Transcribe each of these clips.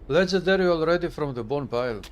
Legendary already from the bone pile.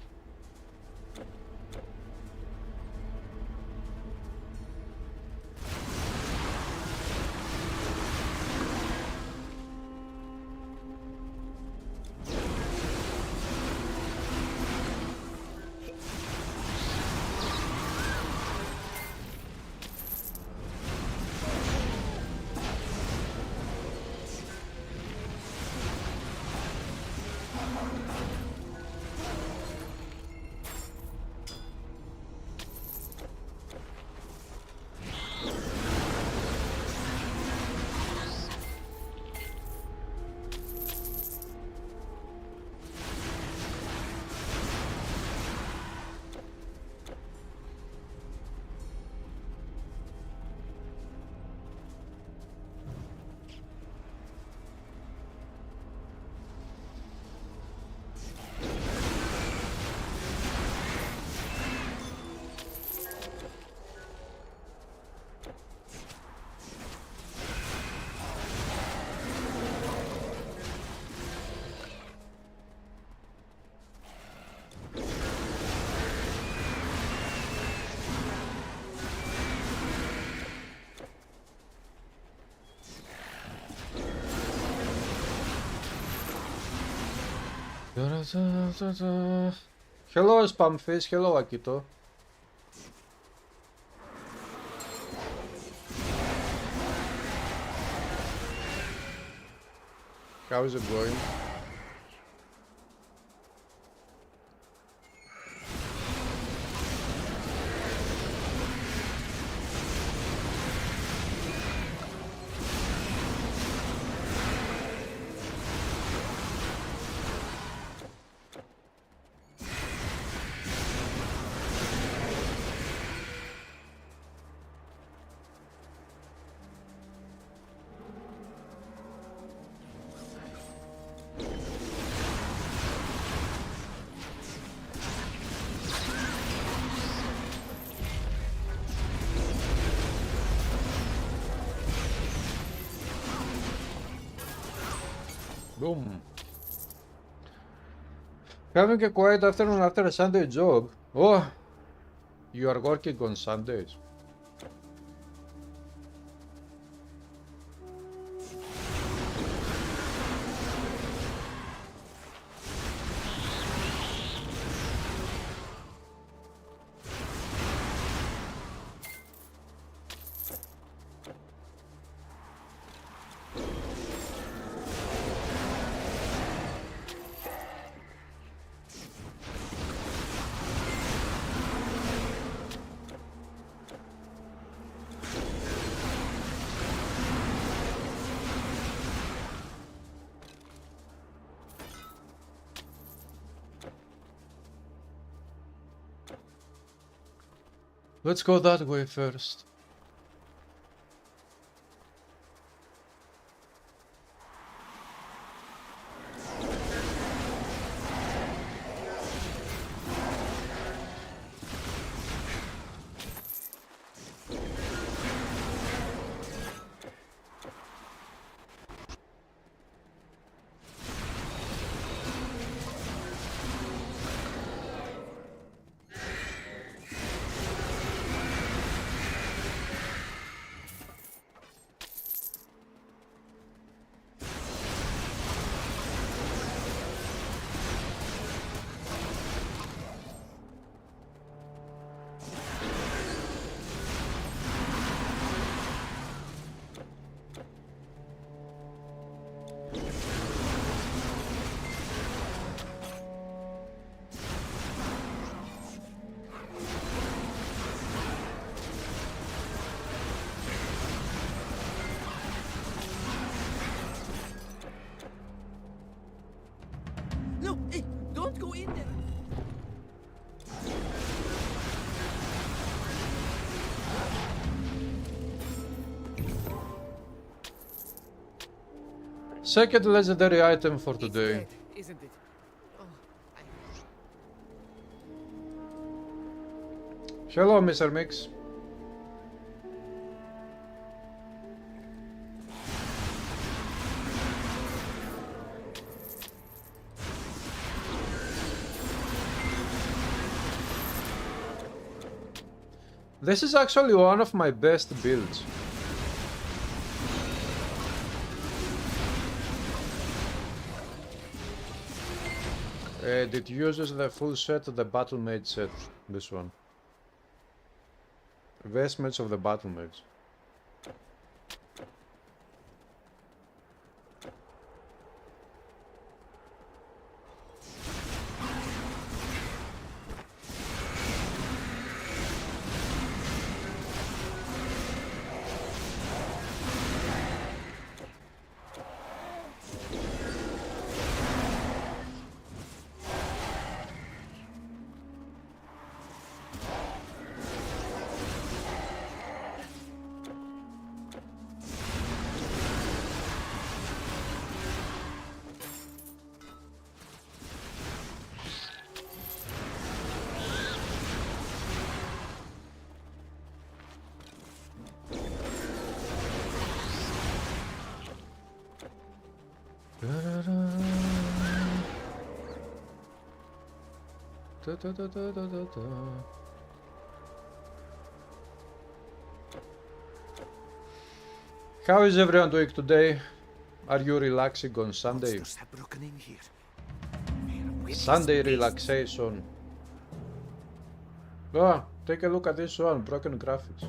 Hello Spamface, hello Akito. How is it going? Boom. Having a quiet afternoon after a Sunday job. Oh, you are working on Sundays. Let's go that way first. No, hey, don't go in there. Second legendary item for It's today. dead, isn't it? Oh, Hello, Mr. Mix. This is actually one of my best builds. And it uses the full set of the Battle Mage set, this one. Vestments of the Battle Mage. How is everyone doing today? Are you relaxing on Sunday? Monsters have broken in here. Sunday relaxation. Oh, take a look at this one, broken graphics.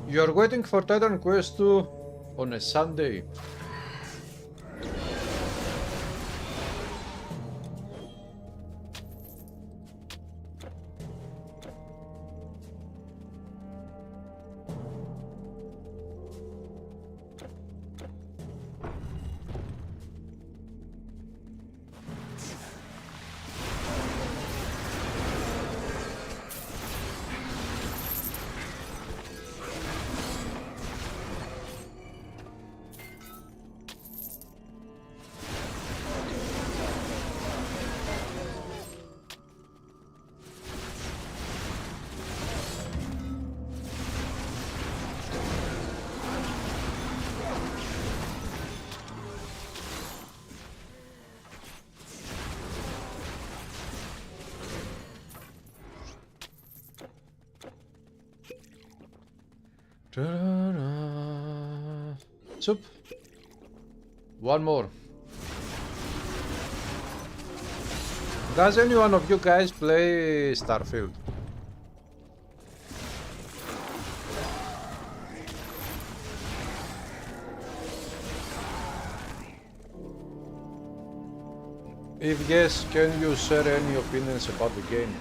You're waiting for Titan Quest 2 on a Sunday. Soup. One more. Does any one of you guys play Starfield? If yes, can you share any opinions about the game?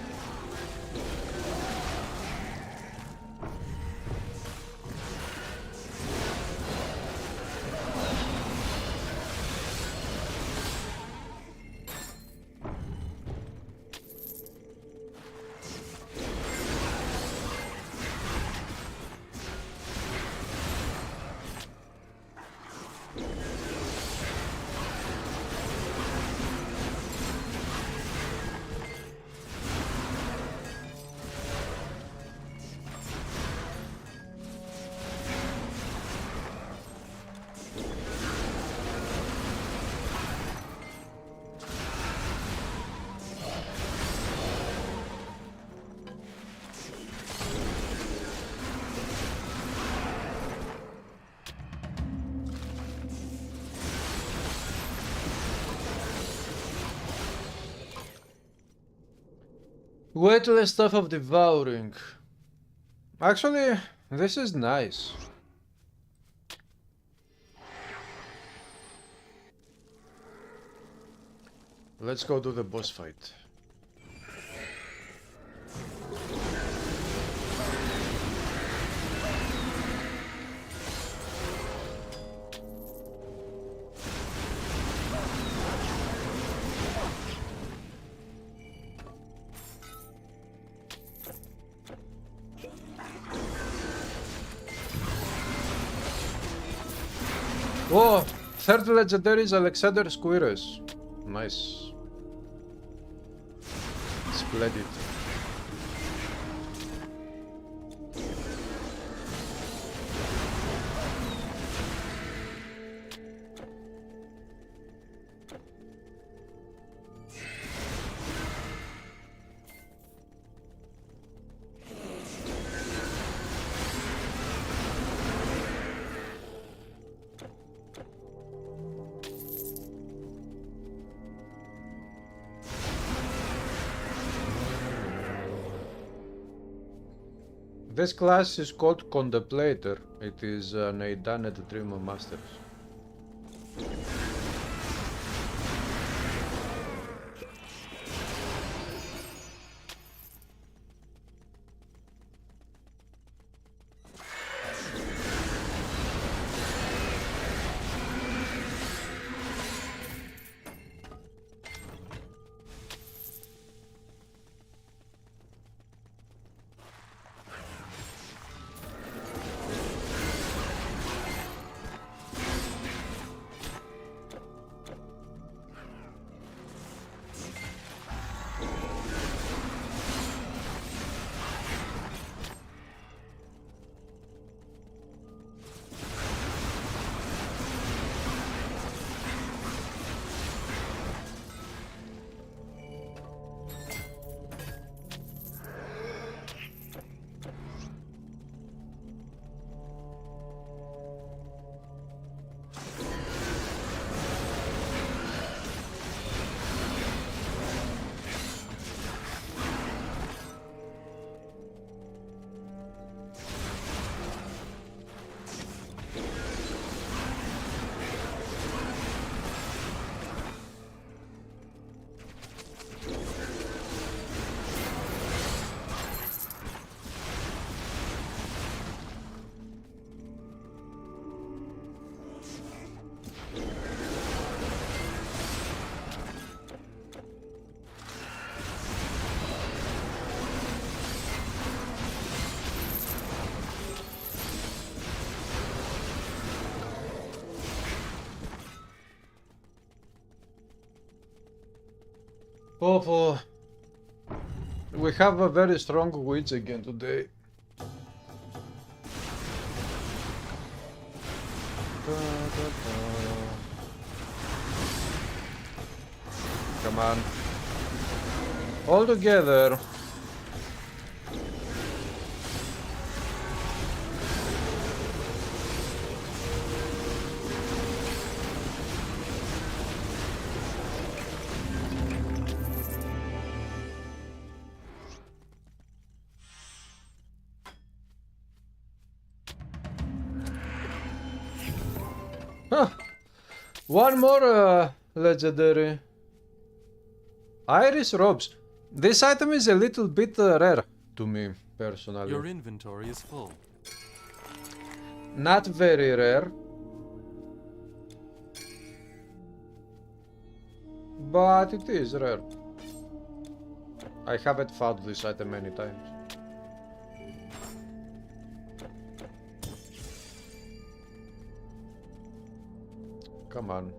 Weightless stuff of devouring. Actually, this is nice. Let's go to the boss fight. Oh, third legendary is Alexander Squires. Nice. Splendid. This class is called Contemplator. It is an NEIDAN at the Dream of Masters. Oh, we have a very strong witch again today. Come on. All together. Huh. One more legendary. Iris robes. This item is a little bit rare to me, personally. Your inventory is full. Not very rare. But it is rare. I haven't found this item many times. Come on.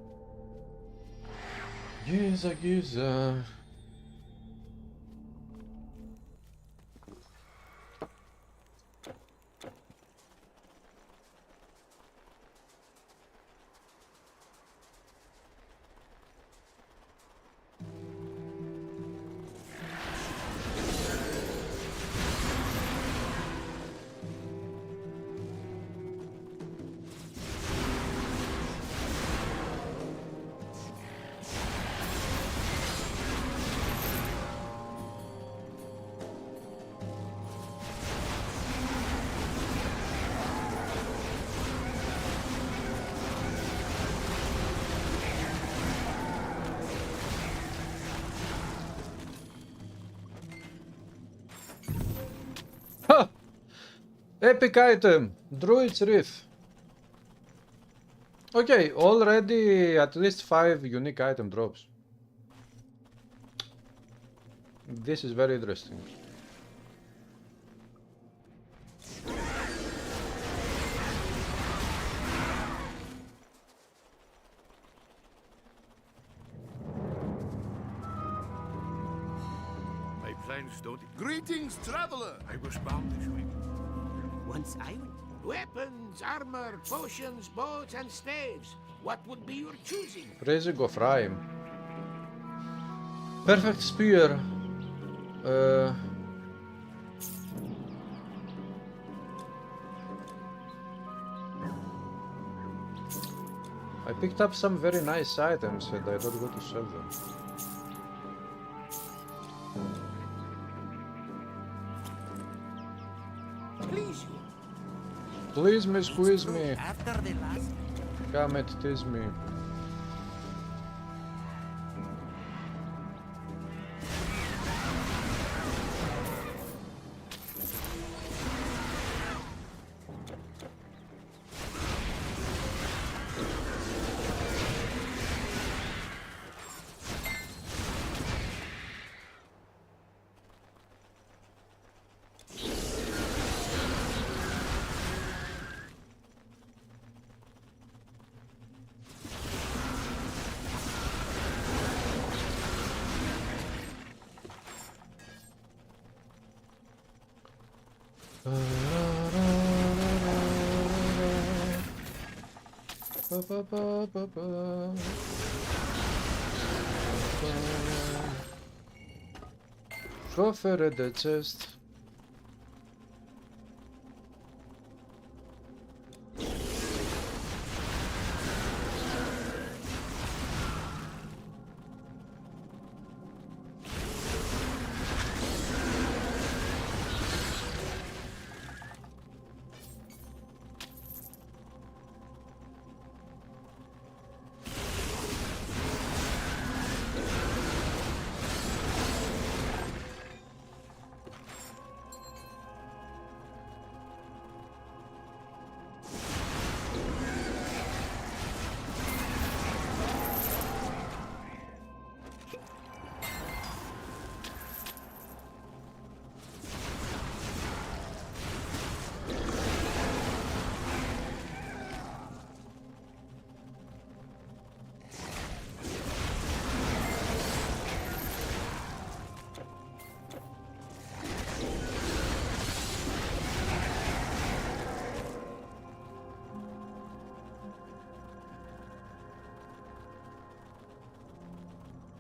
Giza. Epic item, Druid's Wreath. Okay, already at least 5 unique item drops. This is very interesting. My plans don't... Greetings, traveler! I was bound this way. Once I went. Weapons, armor, potions, bows, and staves. What would be your choosing? Raising of Rhyme. Perfect Spear. I picked up some very nice items and I don't want to sell them. Please you. Please me, squeeze me. After the last. Come and tease me. Coffer at the chest.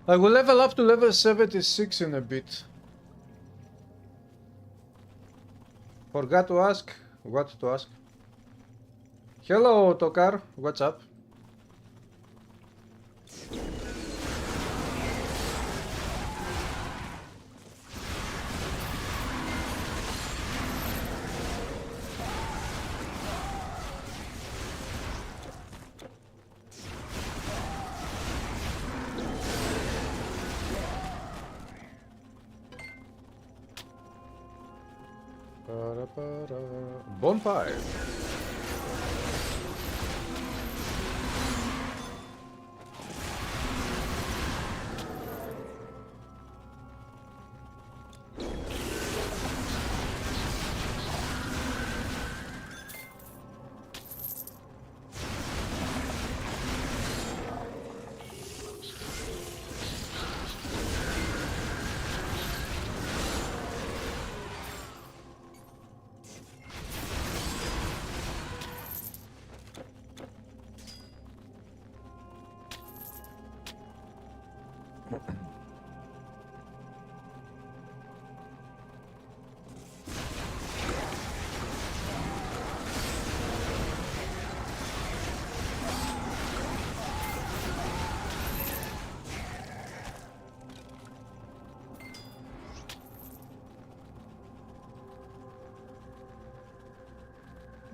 I will level up to level 76 in a bit. Forgot to ask what to ask. Hello Tokar, what's up? Bonfire.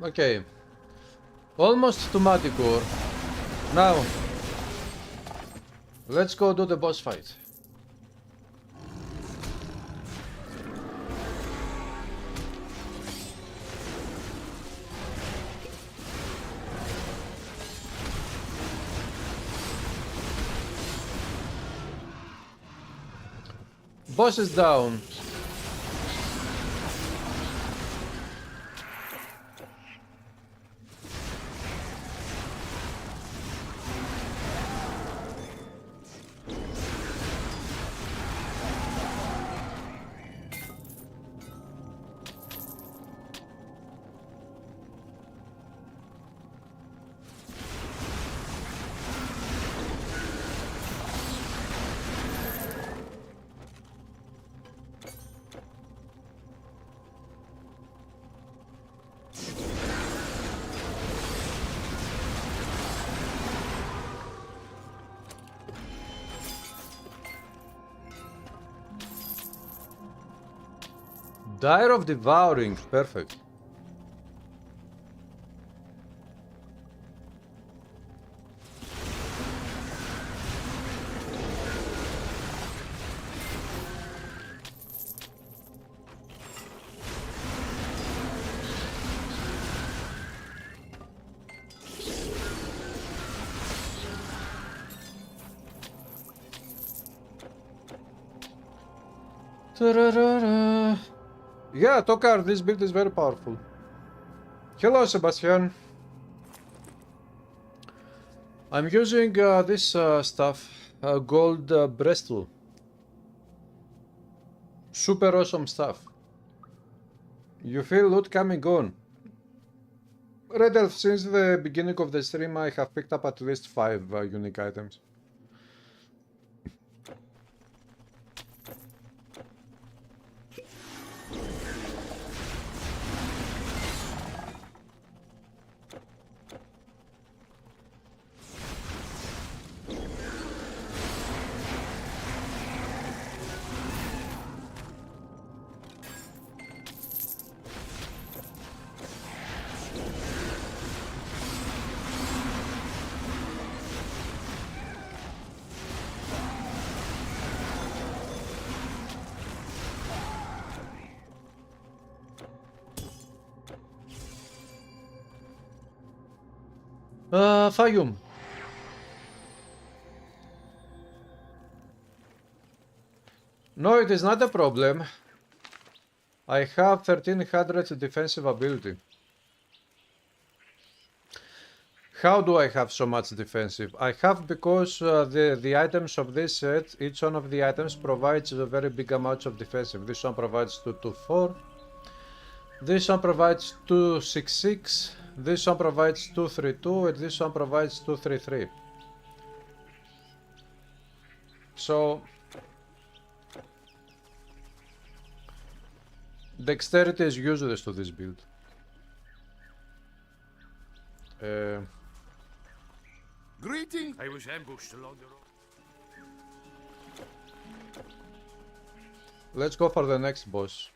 Okay, almost to Motherboard. Now, let's go do the boss fight. Boss is down. Dire of Devouring, perfect. Ta-ra-ra-ra. Yeah, Tokar, this build is very powerful. Hello, Sebastian. I'm using this stuff, gold Bristol. Super awesome stuff. You feel loot coming on. Red Elf, since the beginning of the stream I have picked up at least 5 unique items. Fayum. No, it is not a problem. I have 1300 defensive ability. How do I have so much defensive? I have because the items of this set, each one of the items provides a very big amount of defensive. This one provides 224. This one provides 266. This one provides 232 and this one provides 233. So dexterity is useless to this build. Greeting! I was ambushed along the road. Let's go for the next boss.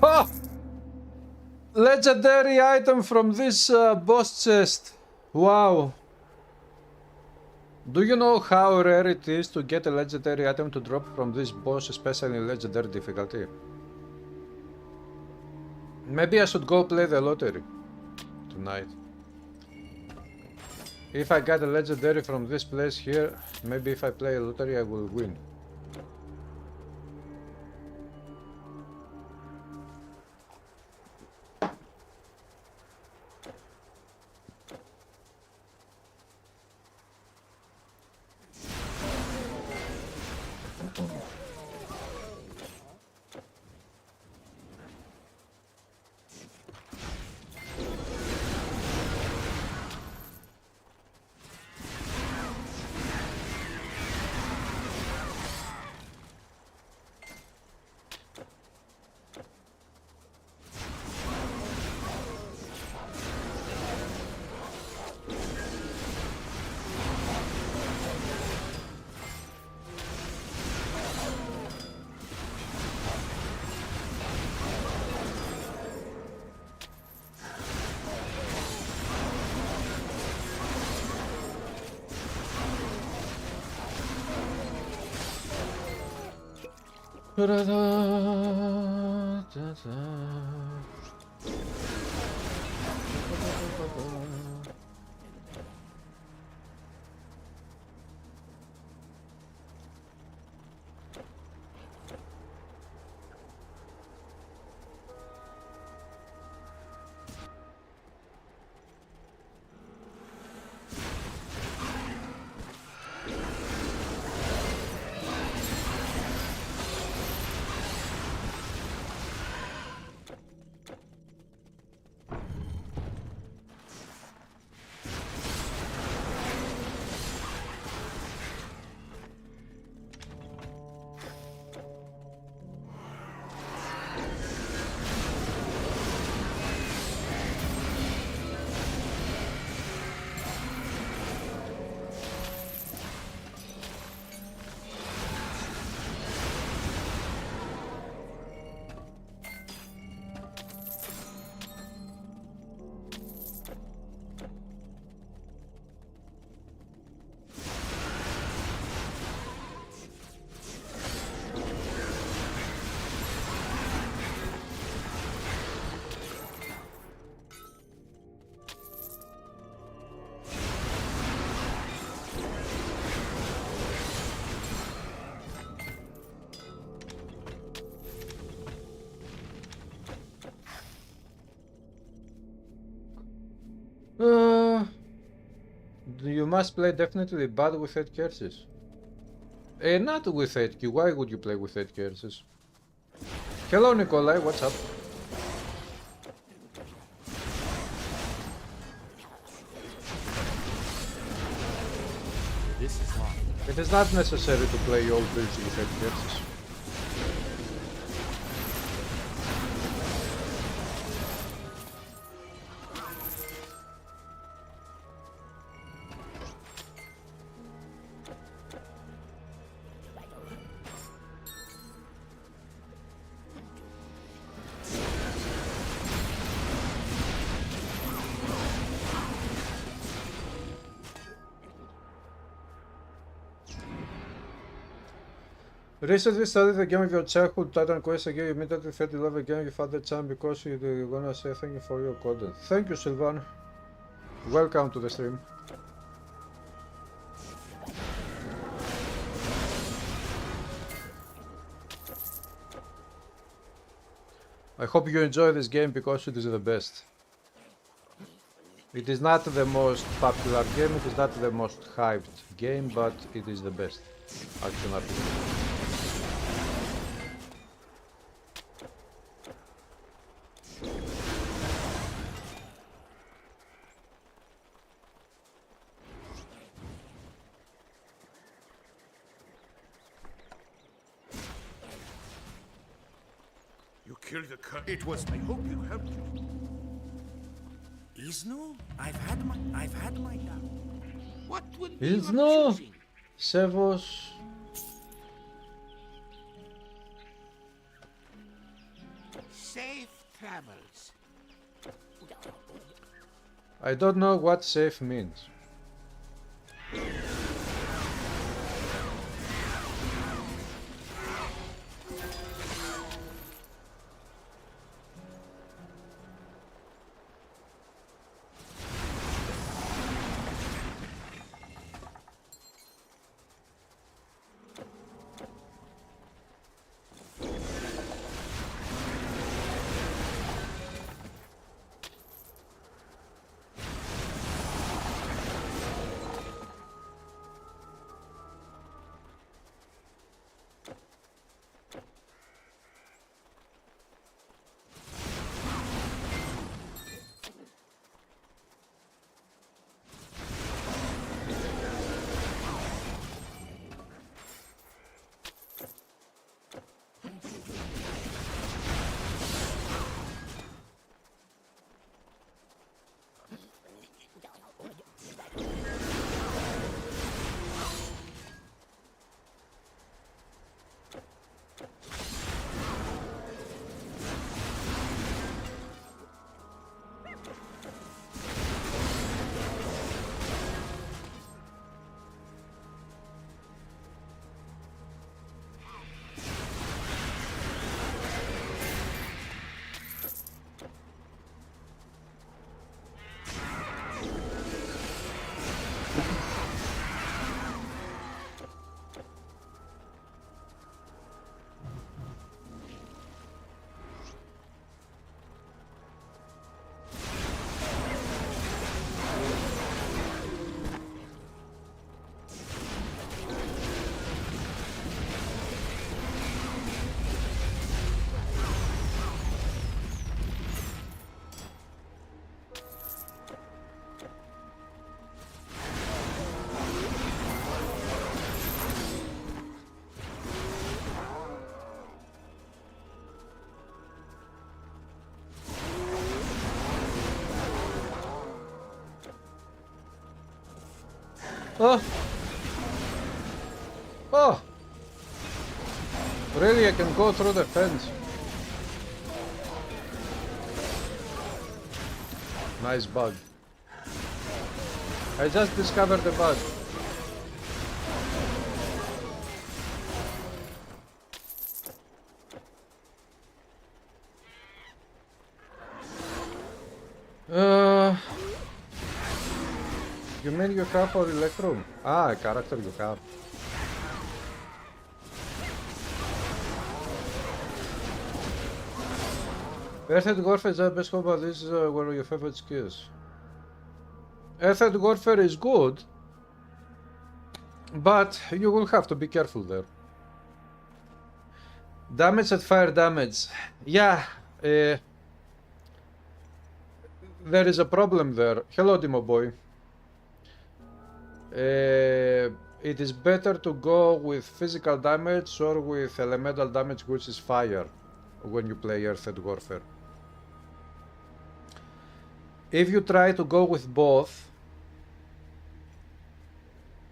Oh! Legendary item from this boss chest. Wow. Do you know how rare it is to get a legendary item to drop from this boss, especially in legendary difficulty? Maybe I should go play the lottery tonight. If I get a legendary from this place here, maybe if I play a lottery I will win. You must play definitely bad with 8 curses. Not with 8 key. Why would you play with 8 curses? Hello Nikolai, what's up? This is long. It is not necessary to play all builds with 8 curses. Recently studied the game of your childhood, Titan Quest again. You immediately fell in love again. You found the charm because you're gonna say thank you for your content. Thank you, Sylvan. Welcome to the stream. I hope you enjoy this game because it is the best. It is not the most popular game, it is not the most hyped game, but it is the best. Action RPG. Killed the cut. It was me. Hope you helped you. Isno? I've had my doubt. What would be your Isno, choosing? Sevos. Safe travels. I don't know what safe means. Oh! Oh! Really, I can go through the fence. Nice bug. I just discovered the bug. You mean you have for Electrum? Ah, a character you have. Earthed Warfare is the best combat. This is one of your favorite skills. Earthed Warfare is good, but you will have to be careful there. Damage and fire damage. Yeah, there is a problem there. Hello, Demo Boy. It is better to go with physical damage or with elemental damage, which is fire, when you play Earthed Warfare. If you try to go with both,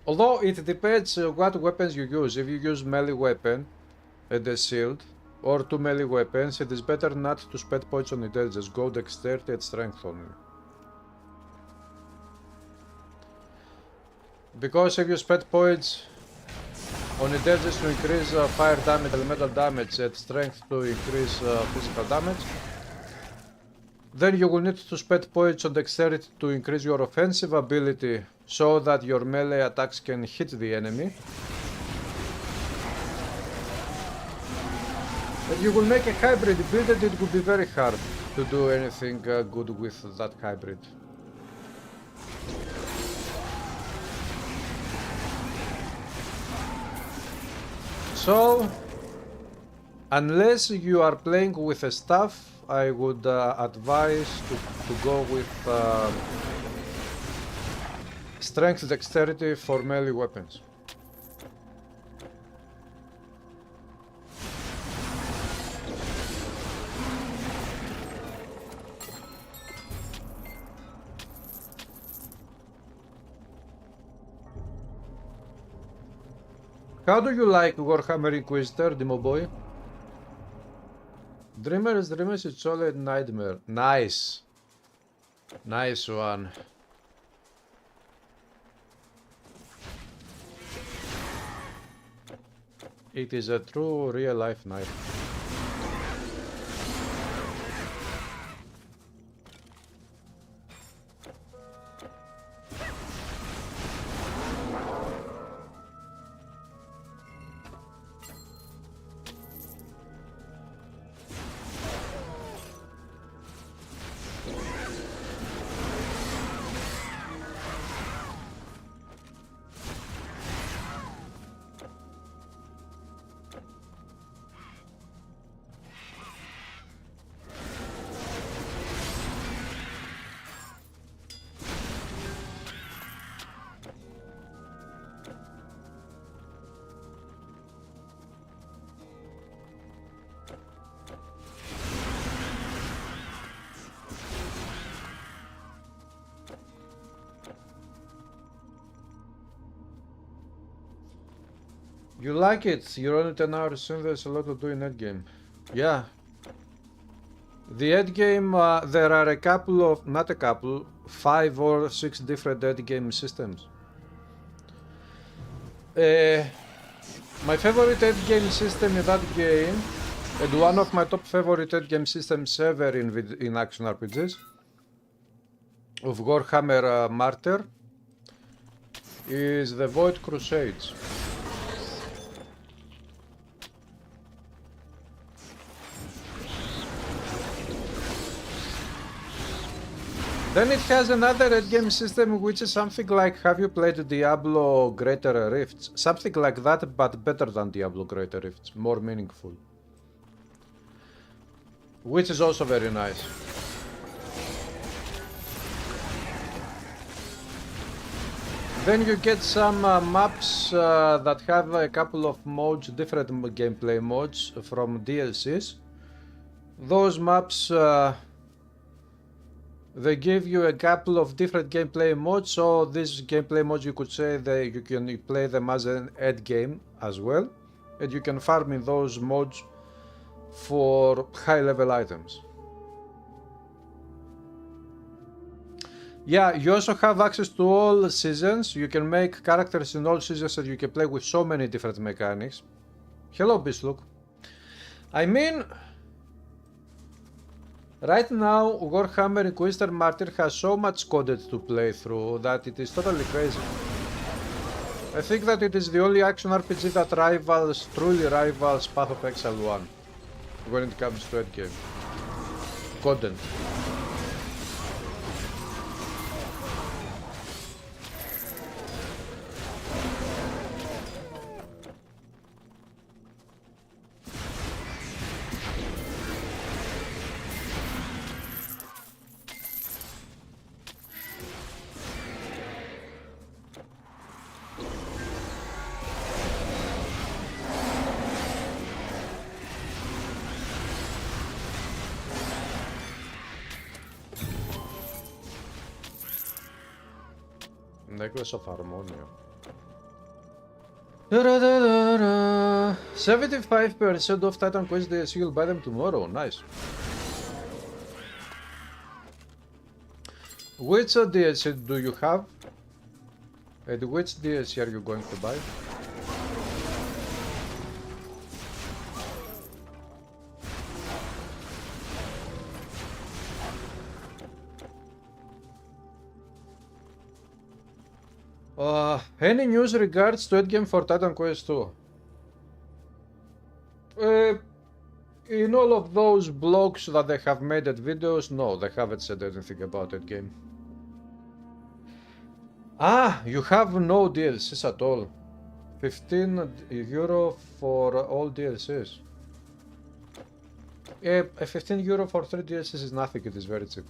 although it depends what weapons you use. If you use melee weapon and a shield, or two melee weapons, it is better not to spend points on intelligence. Go dexterity and strength only. Because if you spend points on intelligence to increase fire damage, elemental damage, and strength to increase physical damage, then you will need to spend points on dexterity to increase your offensive ability so that your melee attacks can hit the enemy. And you will make a hybrid build and it will be very hard to do anything good with that hybrid. So, unless you are playing with a staff, I would advise to go with strength dexterity for melee weapons. How do you like Warhammer Inquisitor, Demo Boy? Dreamers, it's all a nightmare. Nice. Nice one. It is a true real-life nightmare. You like it? You're only 10 hours soon, there's a lot to do in Endgame. Yeah. The Endgame, there are a couple of, not a couple, 5 or 6 different Endgame systems. My favorite Endgame system in that game, and one of my top favorite Endgame systems ever in action RPGs, of Warhammer Martyr, is the Void Crusades. Then it has another endgame system which is something like, have you played Diablo Greater Rifts? Something like that, but better than Diablo Greater Rifts, more meaningful. Which is also very nice. Then you get some maps that have a couple of modes, different gameplay modes from DLCs. Those maps they give you a couple of different gameplay modes. So these gameplay modes, you could say that you can play them as an end game as well, and you can farm in those modes for high level items. Yeah, you also have access to all seasons. You can make characters in all seasons and you can play with so many different mechanics. Hello, Beastlook. I mean, right now, Warhammer Inquisitor Martyr has so much content to play through that it is totally crazy. I think that it is the only action RPG that truly rivals Path of Exile 1 when it comes to endgame content. Necklace of Harmonia. 75% of Titan Quest DLC, you'll buy them tomorrow. Nice. Which DLC do you have? And which DLC are you going to buy? Any news regards to endgame for Titan Quest 2? In all of those blogs that they have made at videos, no, they haven't said anything about endgame. Ah, you have no DLCs at all. €15 for all DLCs. 15 euro for 3 DLCs is nothing, it is very cheap.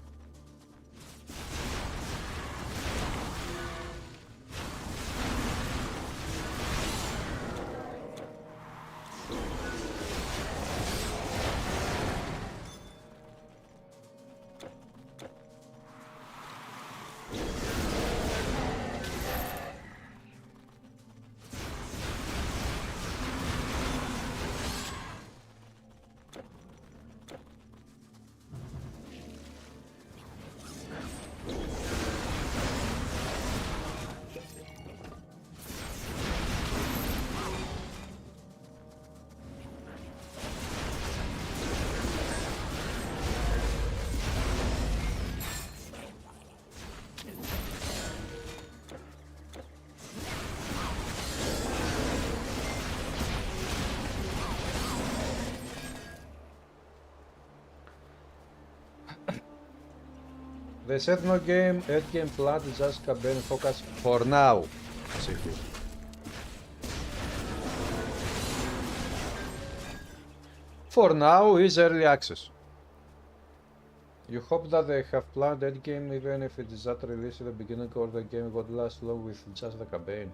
They said no game, endgame plan is just campaign focus for now. For now is early access. You hope that they have planned endgame even if it is not released at the beginning or the game would last long with just the campaign.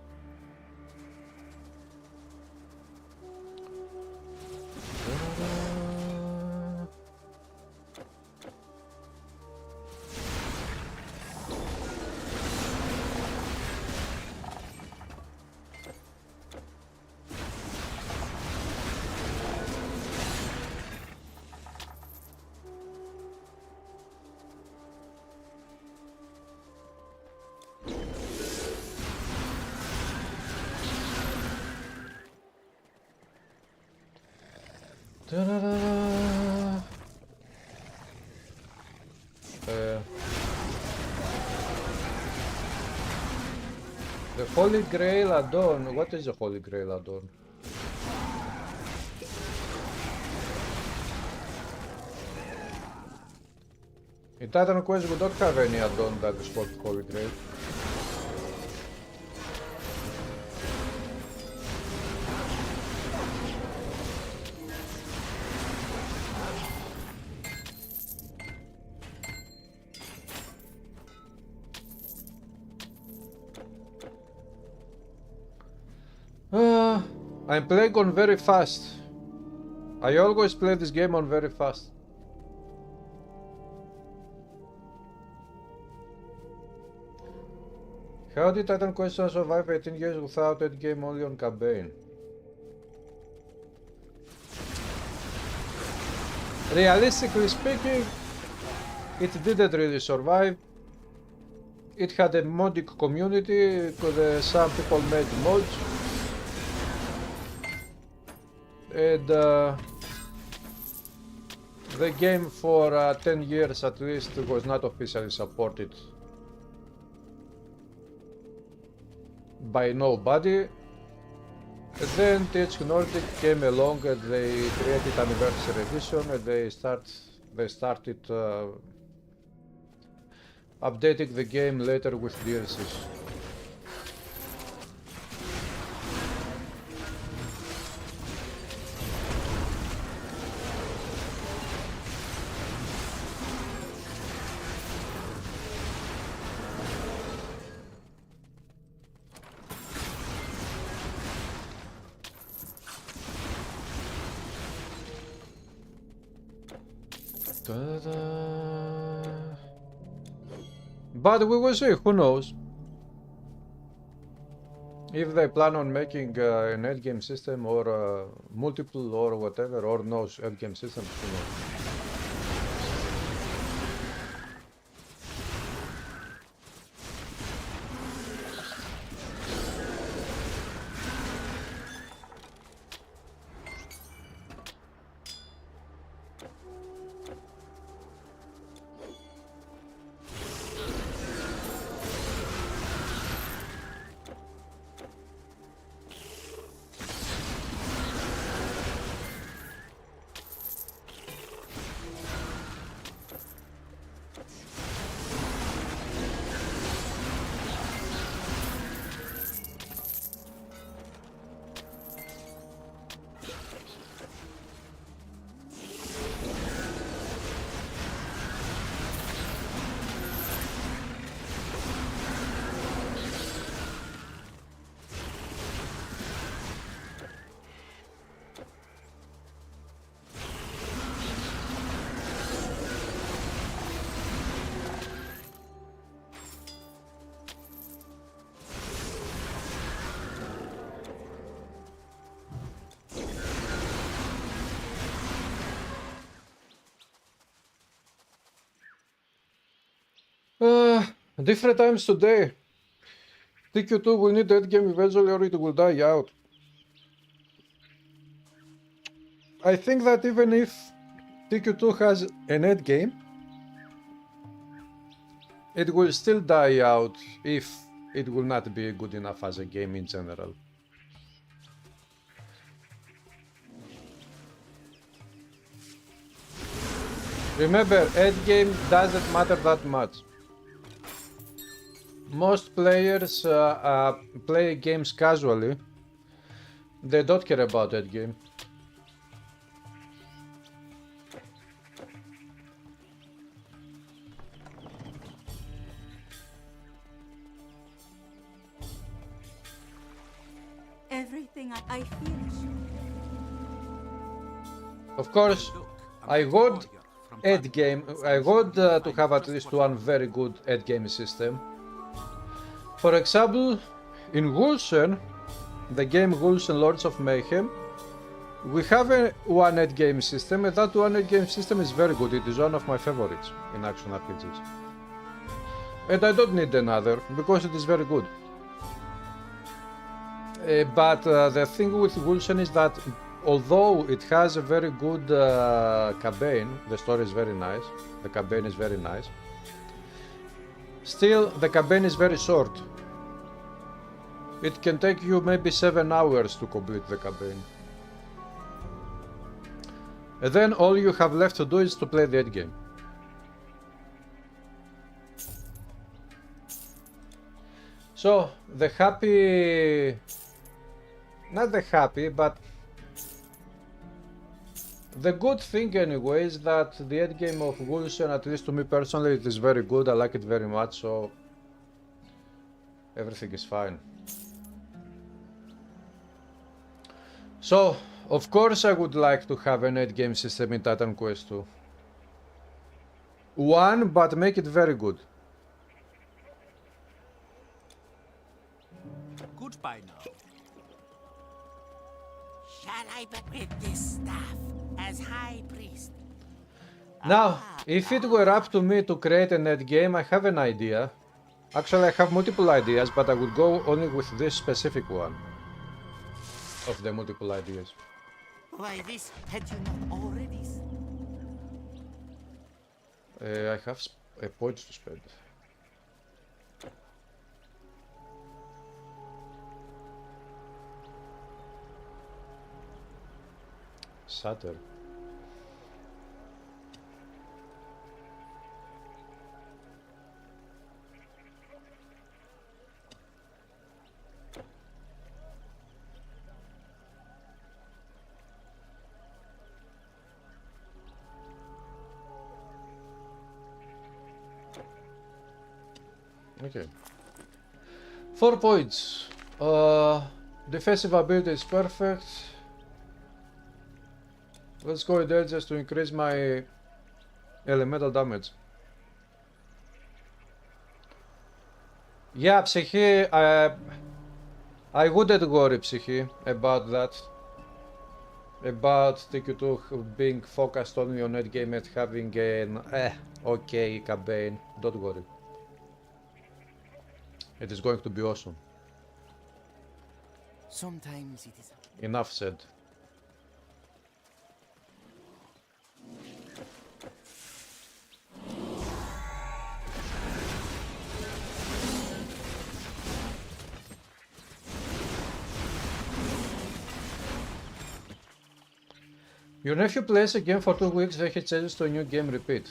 The Holy Grail add-on. What is the Holy Grail add-on? In Titan Quest we don't have any add-on that is called Holy Grail. I'm playing on very fast. I always play this game on very fast. How did Titan Quest survive 18 years without endgame, only on campaign? Realistically speaking, it didn't really survive. It had a modic community because some people made mods. And the game for 10 years at least was not officially supported by nobody. Then THQ Nordic came along and they created Anniversary Edition and they started updating the game later with DLCs. But we will see, who knows? If they plan on making an endgame system or multiple or whatever, or no endgame system, who knows? Different times today. TQ2 will need endgame eventually or it will die out. I think that even if TQ2 has an endgame, it will still die out if it will not be good enough as a game in general. Remember, endgame doesn't matter that much. Most players play games casually. They don't care about that game. Everything I feel. Of course, I would endgame. I would to have at least one very good endgame system. For example, in Wulsen, the game Wulsen Lords of Mayhem, we have a one endgame system, and that one endgame system is very good. It is one of my favorites in action RPGs. And I don't need another, because it is very good. But the thing with Wulsen is that although it has a very good campaign, the story is very nice, the campaign is very nice, still the campaign is very short. It can take you maybe 7 hours to complete the campaign. And then all you have left to do is to play the endgame. So, the happy... not the happy, but the good thing anyway is that the endgame of Wulsen, at least to me personally, it is very good. I like it very much, so everything is fine. So, of course I would like to have an endgame system in Titan Quest 2. One, but make it very good. by now. Shall I bet with this staff as High Priest? Now, if it were up to me to create a net game, I have an idea. Actually, I have multiple ideas, but I would go only with this specific one of the multiple ideas. Why, this had you not already? I have a point to spend. Saturn. Okay. 4 points. Defensive ability is perfect. Let's go there just to increase my elemental damage. Yeah, Psyche, I wouldn't worry, Psyche, about that. About TQ2 being focused only on endgame and having an okay campaign. Don't worry. It is going to be awesome. Sometimes it is. Enough said. Your nephew plays a game for 2 weeks, then he changes to a new game, repeat.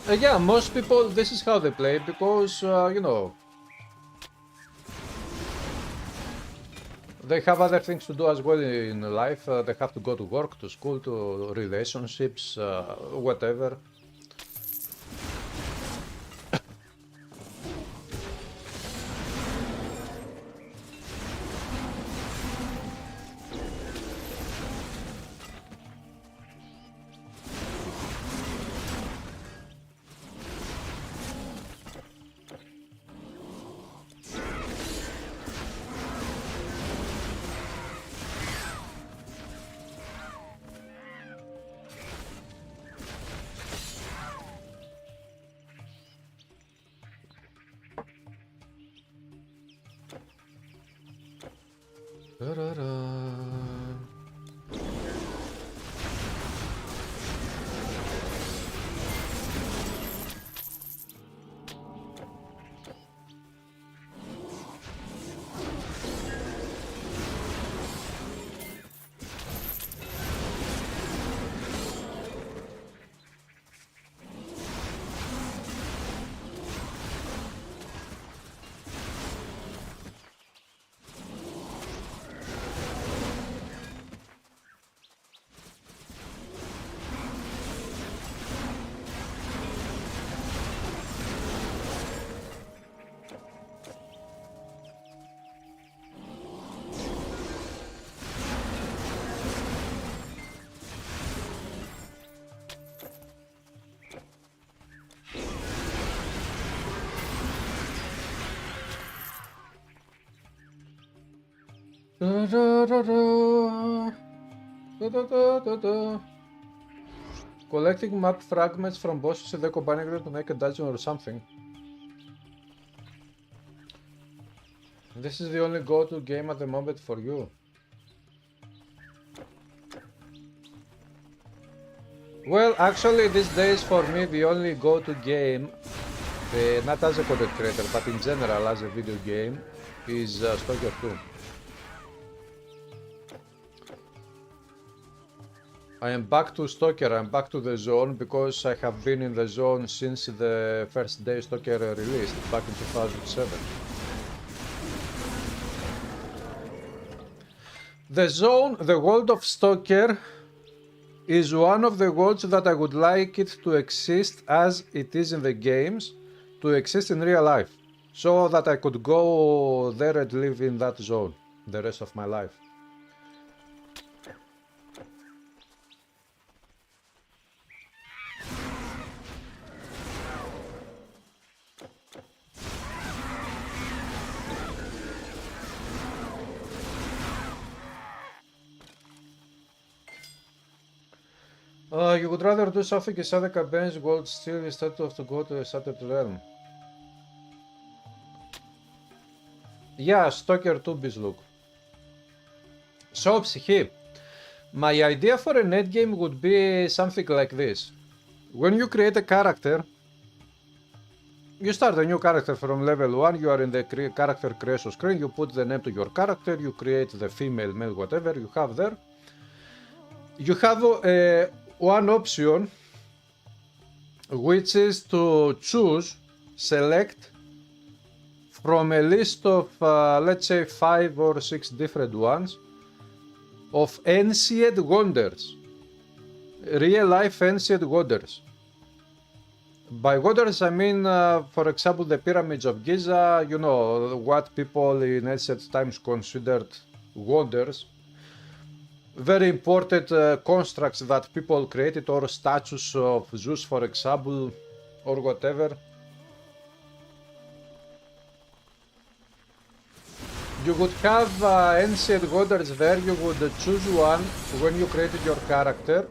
Yeah, most people, this is how they play, because, you know, they have other things to do as well in life. They have to go to work, to school, to relationships, whatever. Collecting map fragments from bosses and then combining them to make a dungeon or something. This is the only go-to game at the moment for you. Well, actually these days for me the only go-to game, not as a content creator but in general as a video game, is Stalker 2. I am back to Stalker, I'm back to the zone because I have been in the zone since the first day Stalker released, back in 2007. The zone, the world of Stalker, is one of the worlds that I would like it to exist as it is in the games, to exist in real life, so that I could go there and live in that zone the rest of my life. You would rather do something inside the campaign's gold still instead of to go to a shattered realm. Yeah, Stalker 2 Bizlook. So, Psyche, my idea for an endgame would be something like this. When you create a character, you start a new character from level 1, you are in the character creation screen, you put the name to your character, you create the female, male, whatever you have there. You have one option, which is to choose, select from a list of, let's say, 5 or 6 different ones of ancient wonders, real life ancient wonders. By wonders I mean, for example, the pyramids of Giza, you know, what people in ancient times considered wonders. Very important constructs that people created, or statues of Zeus, for example, or whatever. You would have ancient wonders there, you would choose one when you created your character.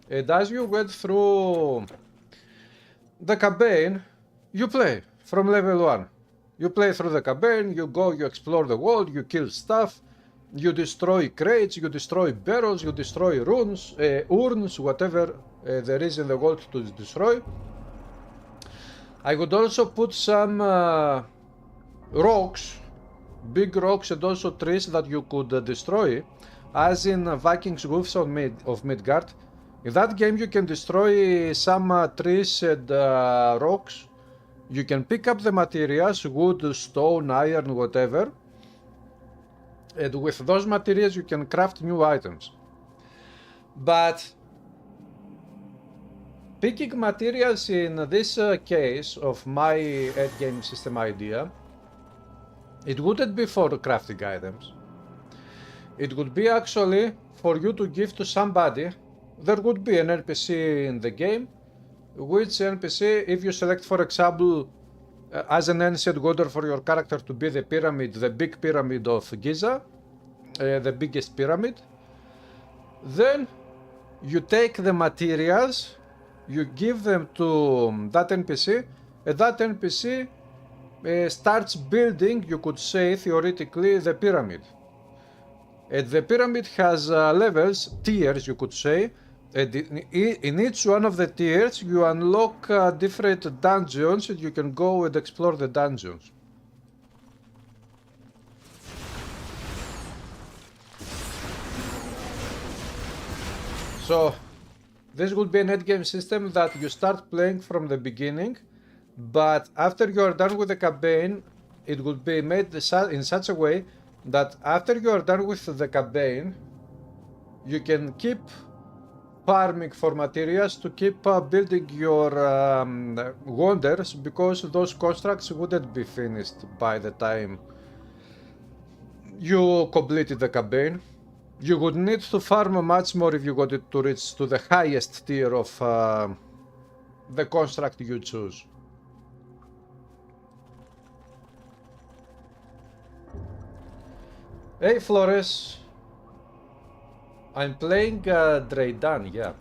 And as you went through the campaign, you play from level 1. You play through the campaign, you go, you explore the world, you kill stuff, you destroy crates, you destroy barrels, you destroy runes, urns, whatever there is in the world to destroy. I would also put some rocks, big rocks, and also trees that you could destroy, as in Vikings Wolves of Midgard. In that game you can destroy some trees and rocks. You can pick up the materials, wood, stone, iron, whatever. And with those materials you can craft new items. But picking materials in this case of my endgame system idea, it wouldn't be for crafting items. It would be actually for you to give to somebody. There would be an NPC in the game, which NPC, if you select, for example, as an ancient wonder for your character to be the pyramid, the big pyramid of Giza, the biggest pyramid, then you take the materials, you give them to that NPC, and that NPC starts building, you could say theoretically, the pyramid. And the pyramid has levels, tiers you could say, and in each one of the tiers you unlock different dungeons, and you can go and explore the dungeons. So this would be an endgame system that you start playing from the beginning, but after you are done with the campaign, it would be made in such a way that after you are done with the campaign, you can keep farming for materials to keep building your wonders, because those constructs wouldn't be finished by the time you completed the campaign. You would need to farm much more if you wanted to reach to the highest tier of the construct you choose. Hey Flores, I'm playing NEIDAN, yeah.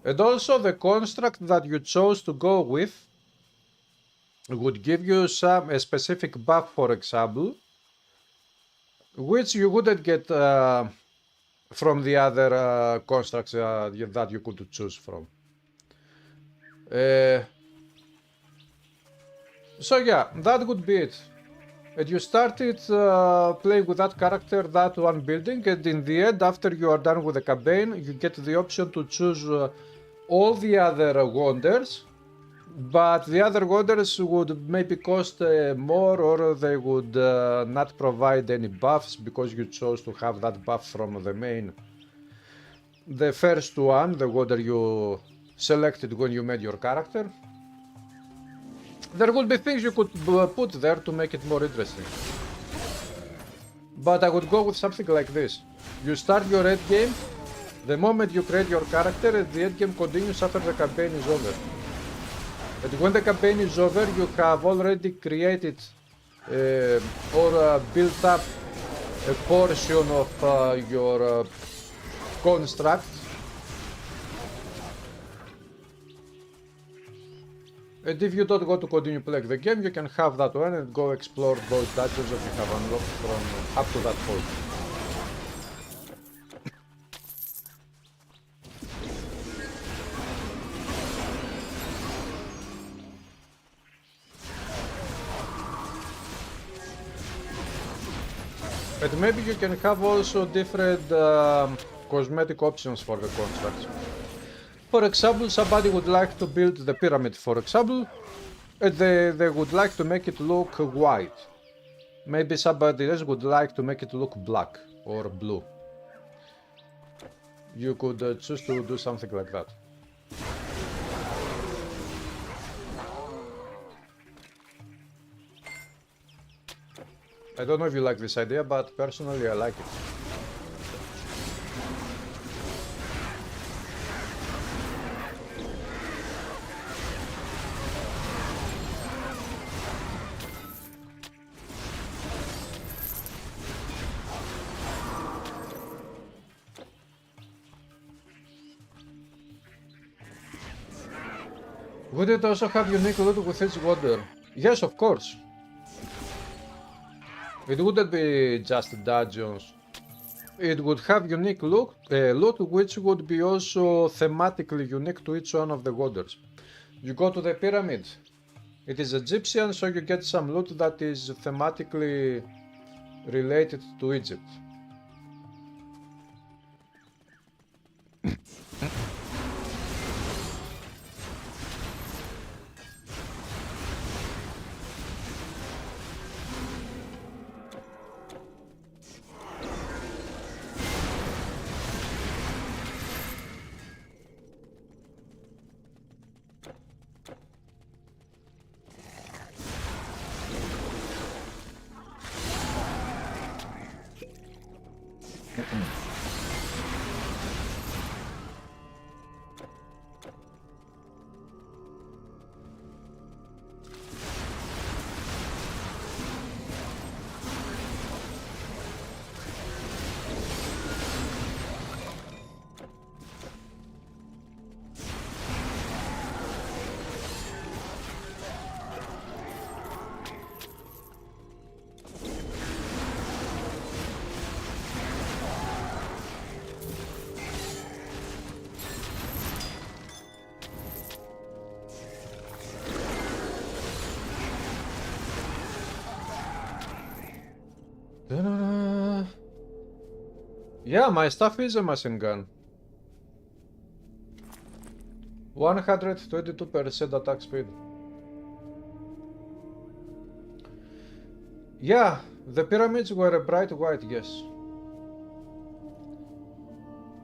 And also the construct that you chose to go with would give you a specific buff, for example, which you wouldn't get from the other constructs that you could choose from. So yeah, that would be it. And you started playing with that character, that one building, and in the end, after you are done with the campaign, you get the option to choose all the other wonders, but the other wonders would maybe cost more, or they would not provide any buffs because you chose to have that buff from the first one, the wonder you selected when you made your character. There would be things you could put there to make it more interesting. But I would go with something like this. You start your end game, the moment you create your character, and the end game continues after the campaign is over. And when the campaign is over, you have already created or built up a portion of your construct. And if you don't want to continue playing the game, you can have that one and go explore those dungeons that you have unlocked from up to that point. And maybe you can have also different cosmetic options for the constructs. For example, somebody would like to build the pyramid, for example, and they would like to make it look white. Maybe somebody else would like to make it look black or blue. You could choose to do something like that. I don't know if you like this idea, but personally I like it. Would it also have unique loot with each wonder? Yes, of course. It wouldn't be just dungeons. It would have unique loot which would be also thematically unique to each one of the wonders. You go to the pyramid. It is Egyptian, so you get some loot that is thematically related to Egypt. Yeah, my stuff is a machine gun. 122% attack speed. Yeah, the pyramids were a bright white, yes.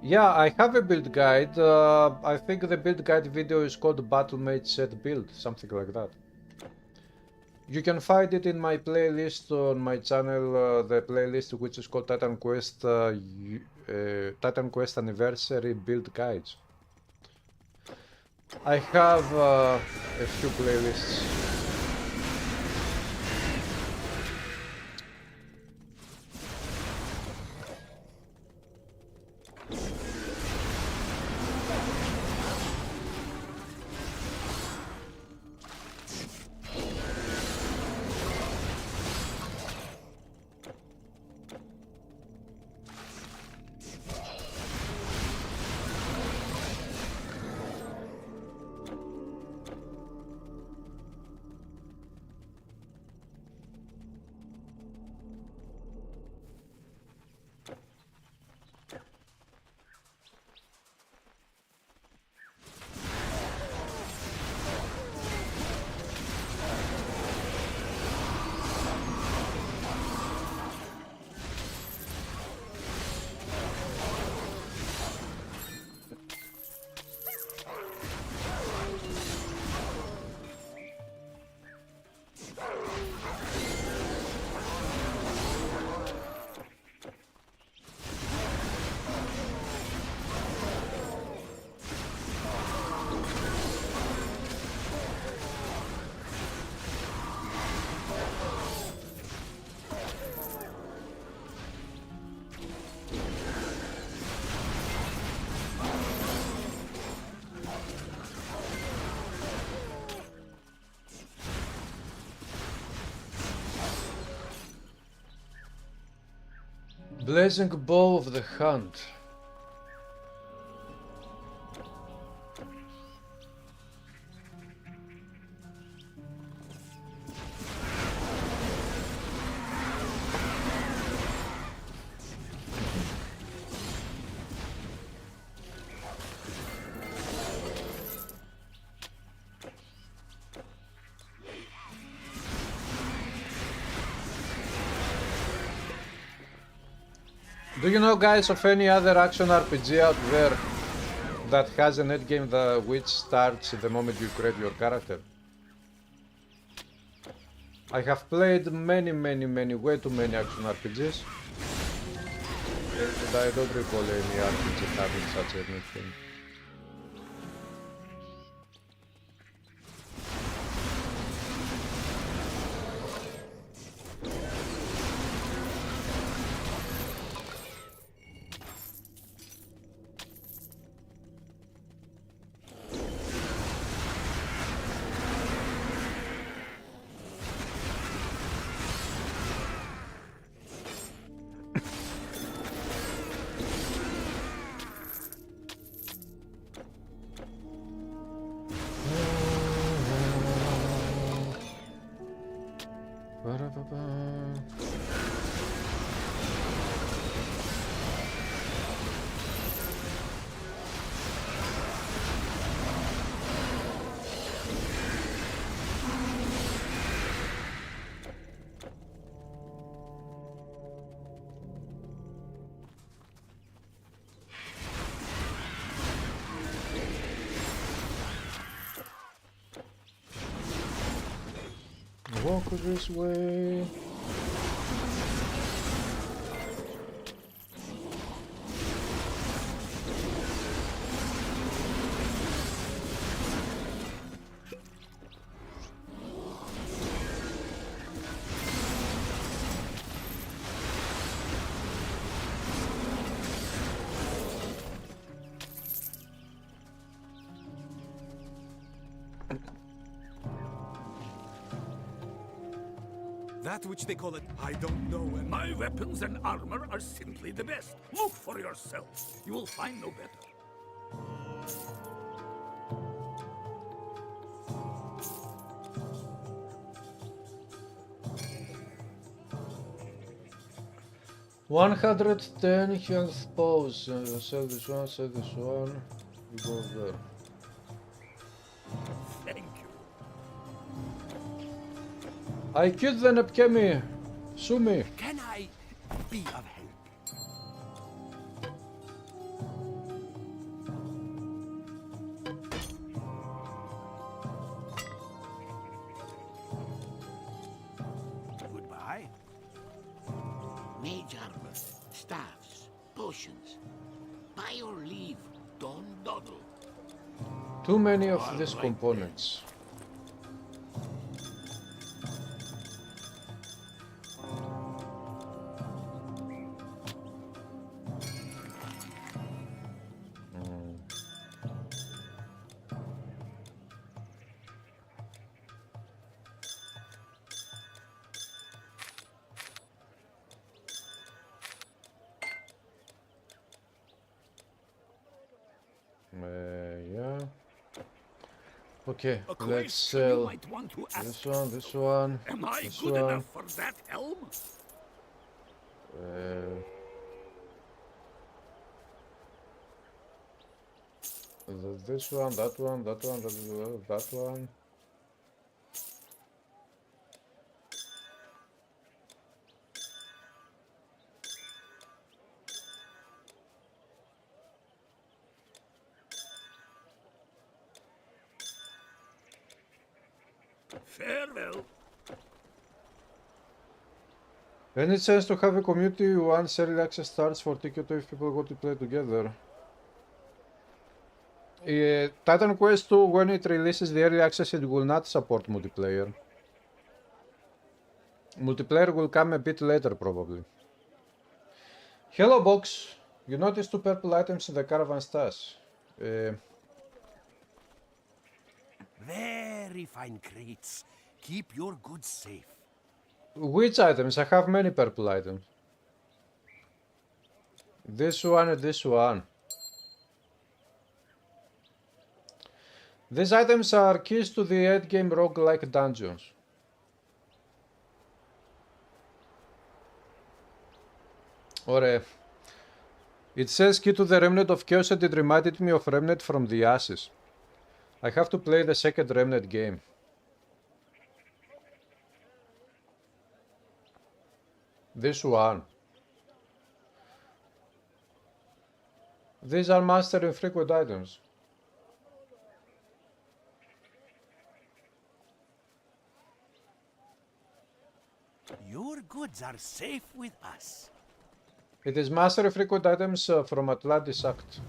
Yeah, I have a build guide. I think the build guide video is called Battlemate Set Build, something like that. You can find it in my playlist on my channel, the playlist which is called Titan Quest Anniversary Build Guides. I have a few playlists. Blazing Bow of the Hunt. Do you know, guys, of any other action RPG out there that has an endgame which starts the moment you create your character? I have played many, way too many action RPGs, and I don't recall any RPG having such anything. Walk this way. That which they call it, I don't know. And My weapons and armor are simply the best. Look for yourself. You will find no better. $110 health pose. Sell this one, sell this one. You go there. Thank you. I killed the Nepkemi. Sue me. can I be of help? Goodbye. Mage armor, staffs, potions. By your leave, don't dawdle. Too many of these components. Yeah. Okay, A let's question you sell might want to ask. this one, Am I this good one. enough for that helm? This one, that one, that one, that one. Farewell. Any chance to have a community once early access starts for TK2 if people want to play together? Titan Quest 2, when it releases the early access, it will not support multiplayer. Multiplayer will come a bit later, probably. Hello, Box. You noticed 2 purple items in the caravan stash. Very fine crates. Keep your goods safe. Which items? I have many purple items. This one and this one. These items are keys to the endgame roguelike dungeons. Ωραία. It says key to the Remnant of Chaos and it reminded me of Remnant from the Ashes. I have to play the second Remnant game. This one. These are master and frequent items. Your goods are safe with us. It is master and frequent items from Atlantis Act.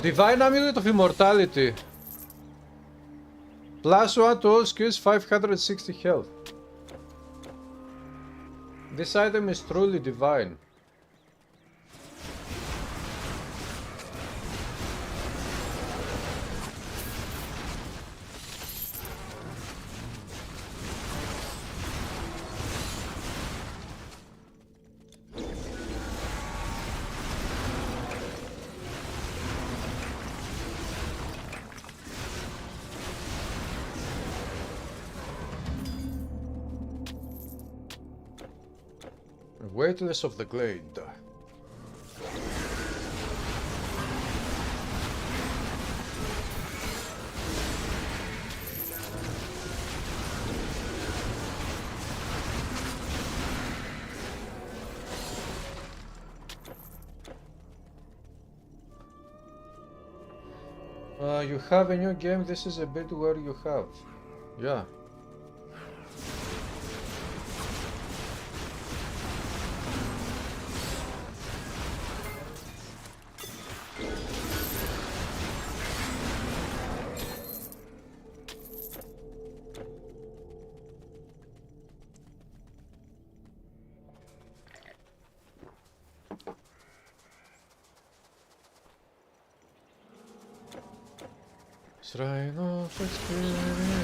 Divine Amulet of Immortality. +1 to all skills, 560 health. This item is truly divine. Weightless of the Glade. You have a new game, this is a bit where you have. Yeah. Shrine of Experience.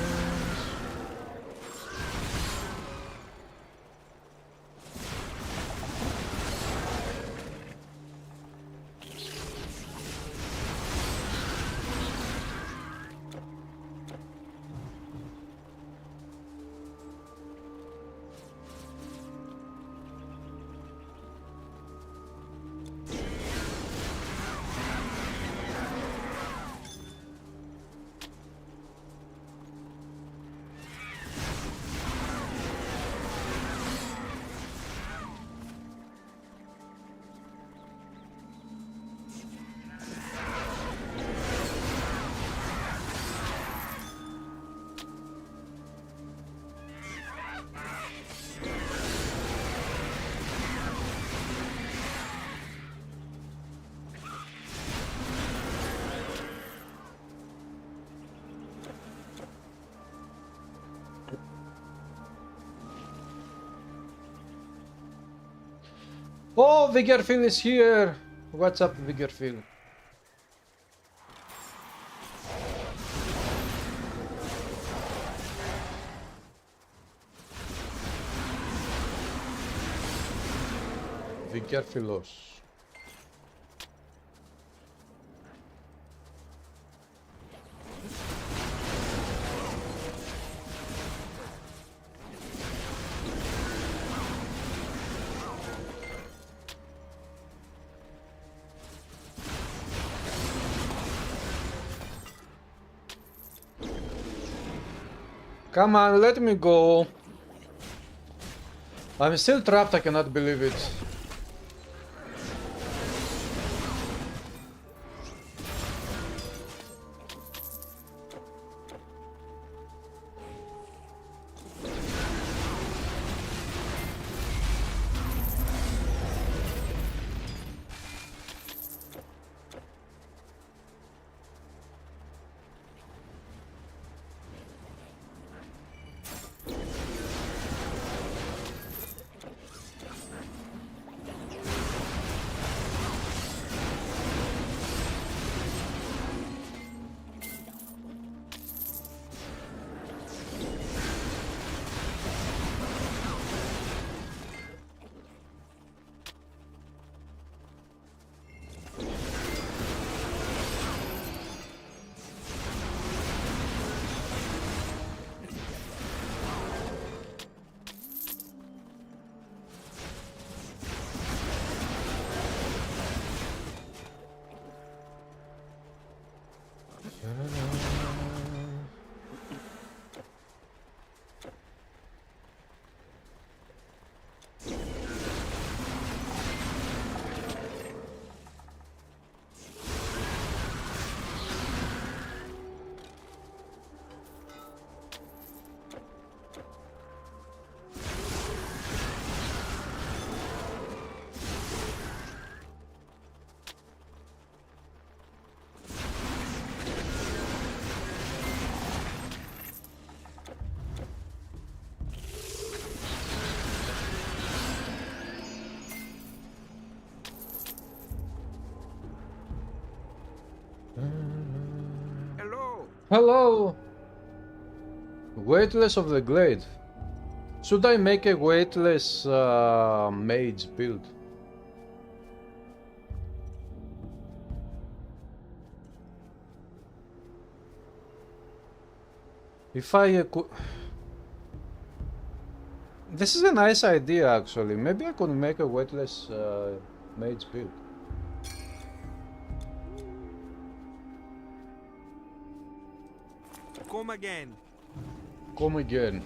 Oh, Vigorfil is here! What's up, Vigorfil? Vigorfilos. Come on, let me go. I'm still trapped, I cannot believe it. Hello. Hello! Weightless of the Glade. Should I make a weightless mage build? If I could... This is a nice idea actually. Maybe I could make a weightless mage build. Come again. Come again.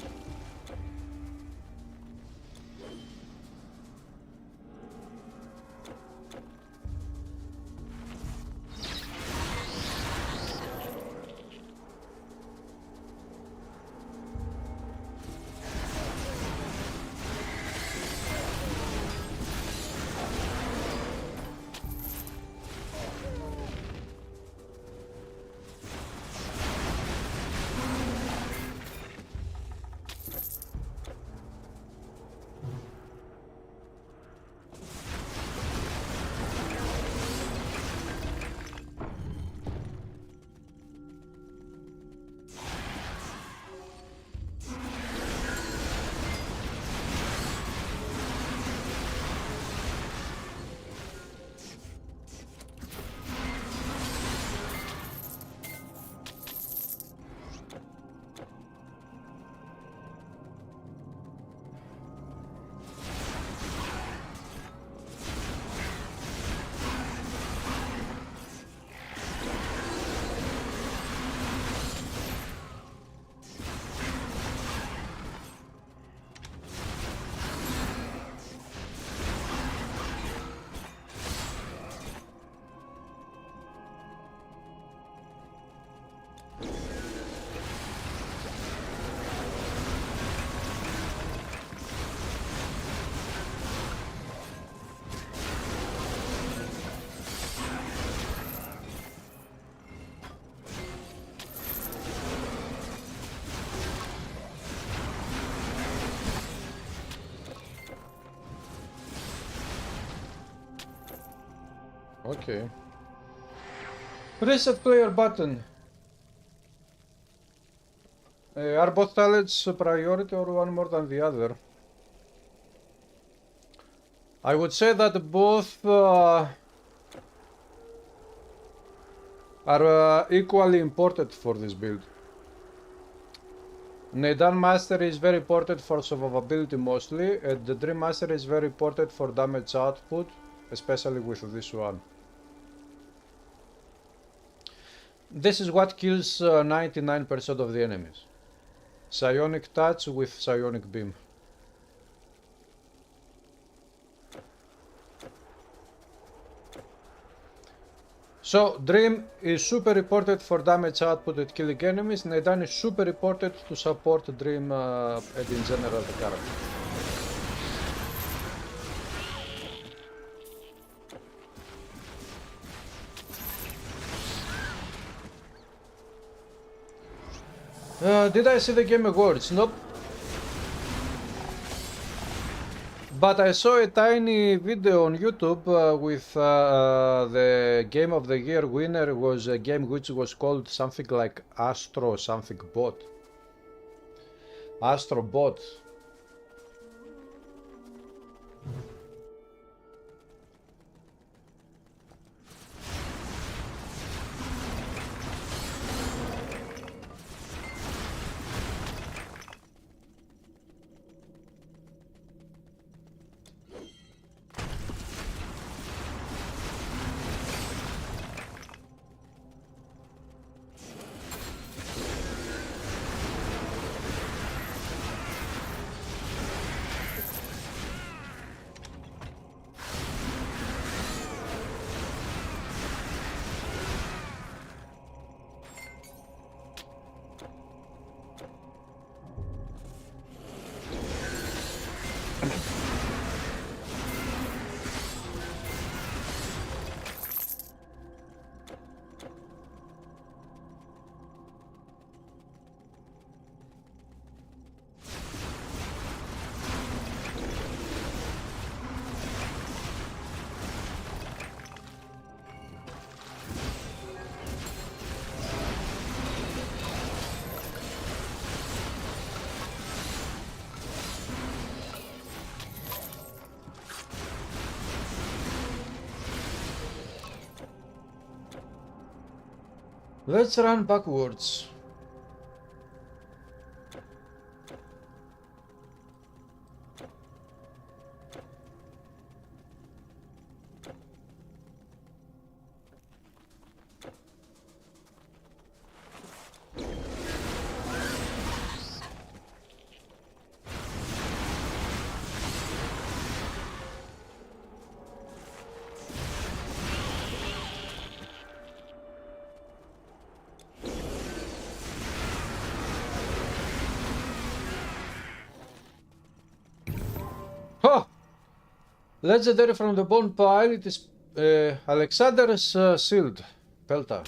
Okay. Reset player button. Are both talents a priority or one more than the other? I would say that both are equally important for this build. NEIDAN Master is very important for survivability mostly, and the Dream Master is very important for damage output, especially with this one. This is what kills 99% of the enemies. Psionic Touch with Psionic Beam. So, Dream is super reported for damage output at killing enemies. NEIDAN is super reported to support Dream and in general the character. Did I see the Game Awards? Nope. But I saw a tiny video on YouTube with the Game of the Year winner was a game which was called something like Astro something bot. Astro Bot. Let's run backwards. Oh! Legendary from the bone pile, it is Alexander's shield, Pelta.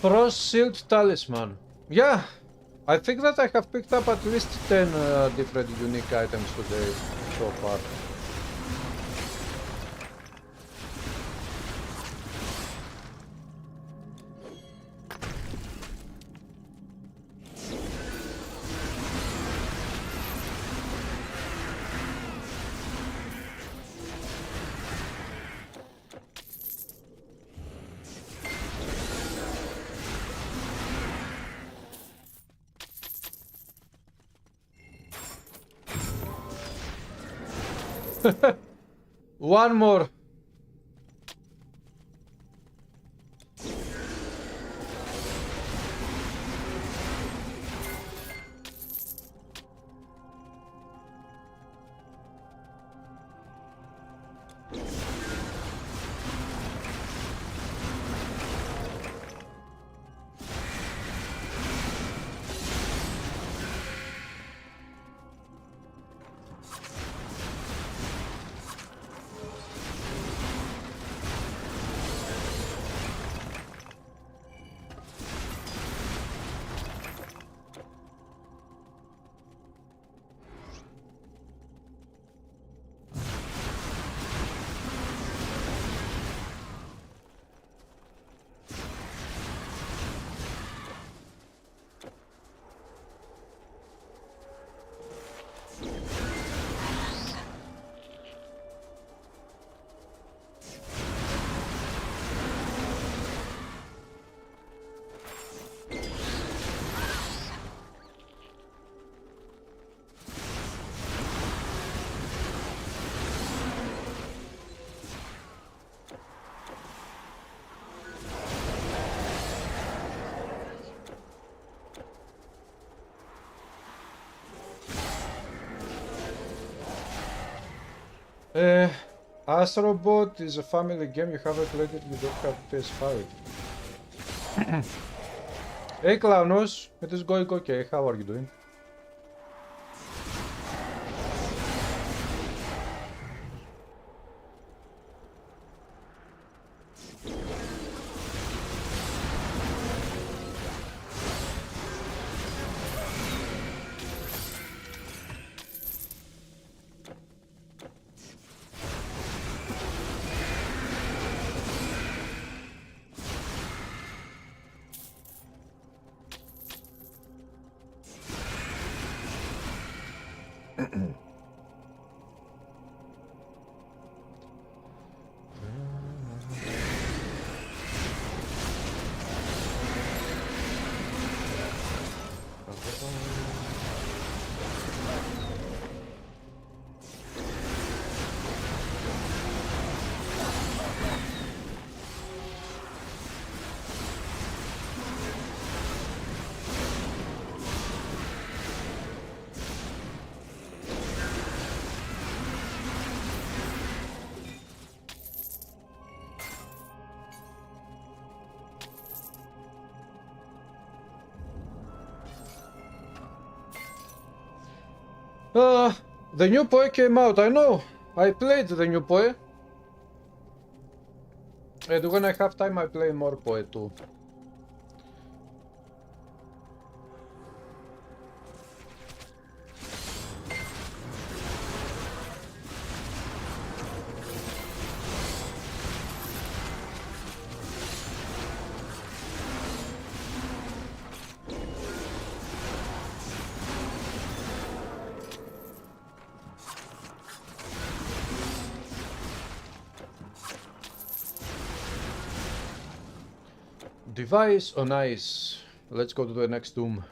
Frost Shield Talisman. Yeah, I think that I have picked up at least 10 different unique items today so far. One more. ASROBOT is a family game. You haven't played it, you don't have PS5. Hey Clownos, it is going okay. How are you doing? The new Poe came out, I know. I played the new Poe. And when I have time I play more Poe too. Device on ice. Let's go to the next tomb.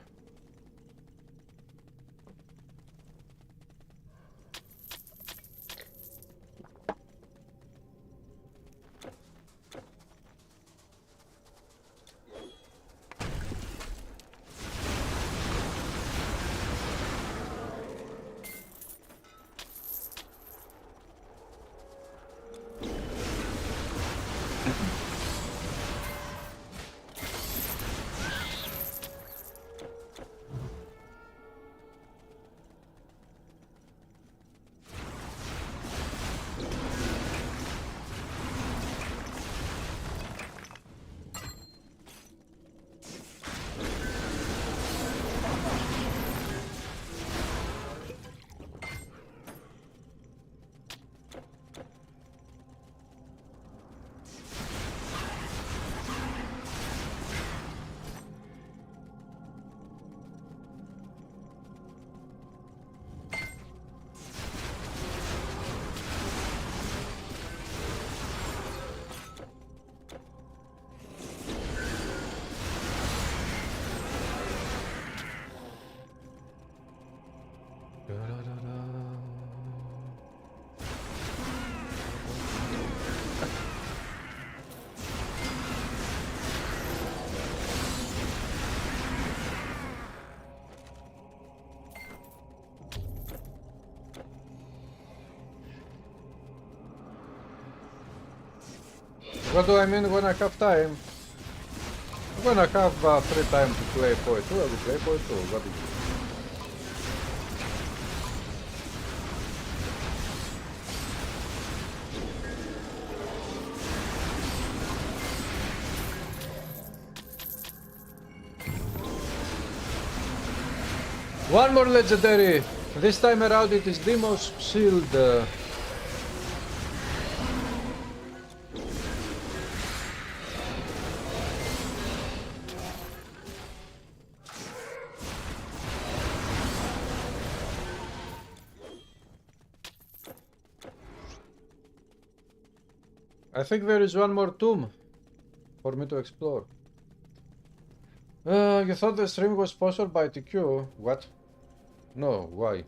What do I mean when I have time? When I have free time to play Poe 2, I will play Poe 2. What do you mean? One more legendary. This time around it is Demon's Shield. I think there is one more tomb for me to explore. You thought the stream was sponsored by TQ? What? No, why?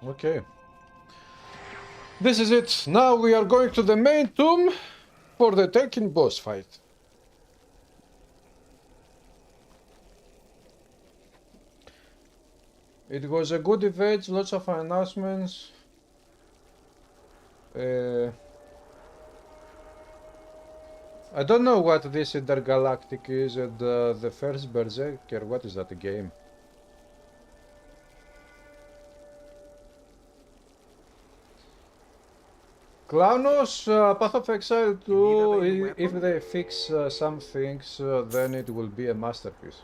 Okay. This is it. Now we are going to the main tomb for the Tekken boss fight. It was a good event, lots of announcements. I don't know what this intergalactic is, and the first Berserker, what is that, a game? Clownos, Path of Exile 2, if they fix some things, then it will be a masterpiece.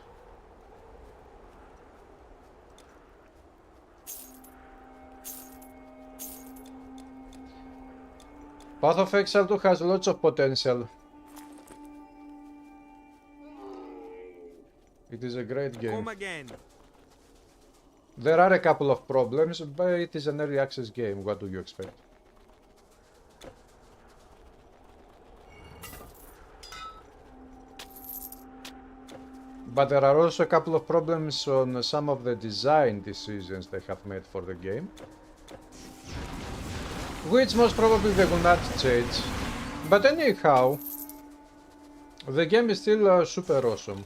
Path of Exile 2 has lots of potential. It is a great game. Come again. There are a couple of problems, but it is an early access game. What do you expect? But there are also a couple of problems on some of the design decisions they have made for the game, which most probably they will not change. But anyhow, the game is still super awesome.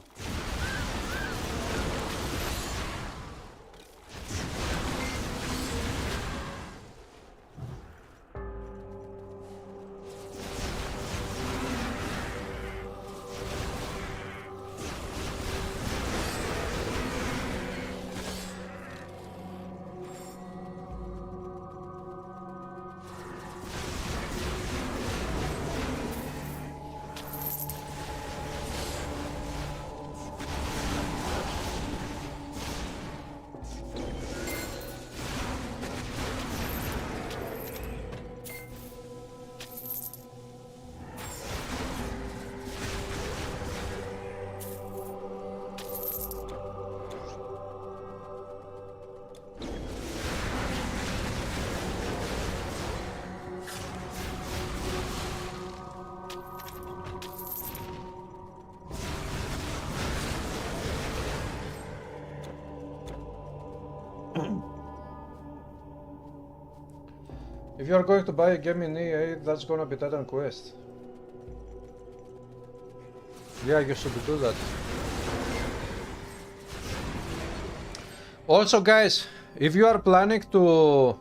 If you are going to buy a game in EA, that's gonna be Titan Quest. Yeah, you should do that. Also, guys, if you are planning to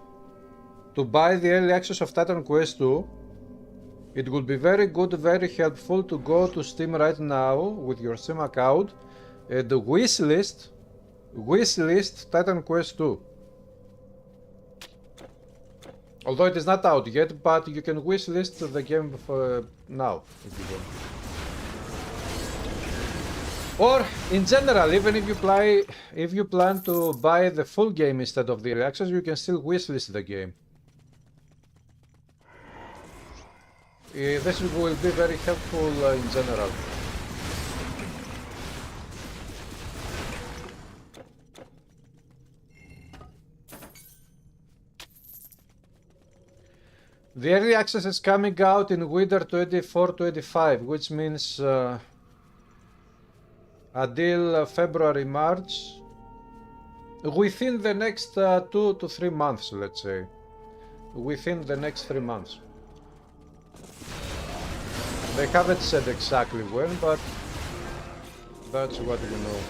buy the early access of Titan Quest 2, it would be very good, very helpful to go to Steam right now with your Steam account and wishlist Titan Quest 2. Although it is not out yet, but you can wishlist the game for now if you want. Or in general, even if you plan to buy the full game instead of the early access, you can still wishlist the game. This will be very helpful in general. The early access is coming out in winter 24-25, which means until February, March, within the next 2 to 3 months, let's say. Within the next 3 months. They haven't said exactly when, but that's what you know.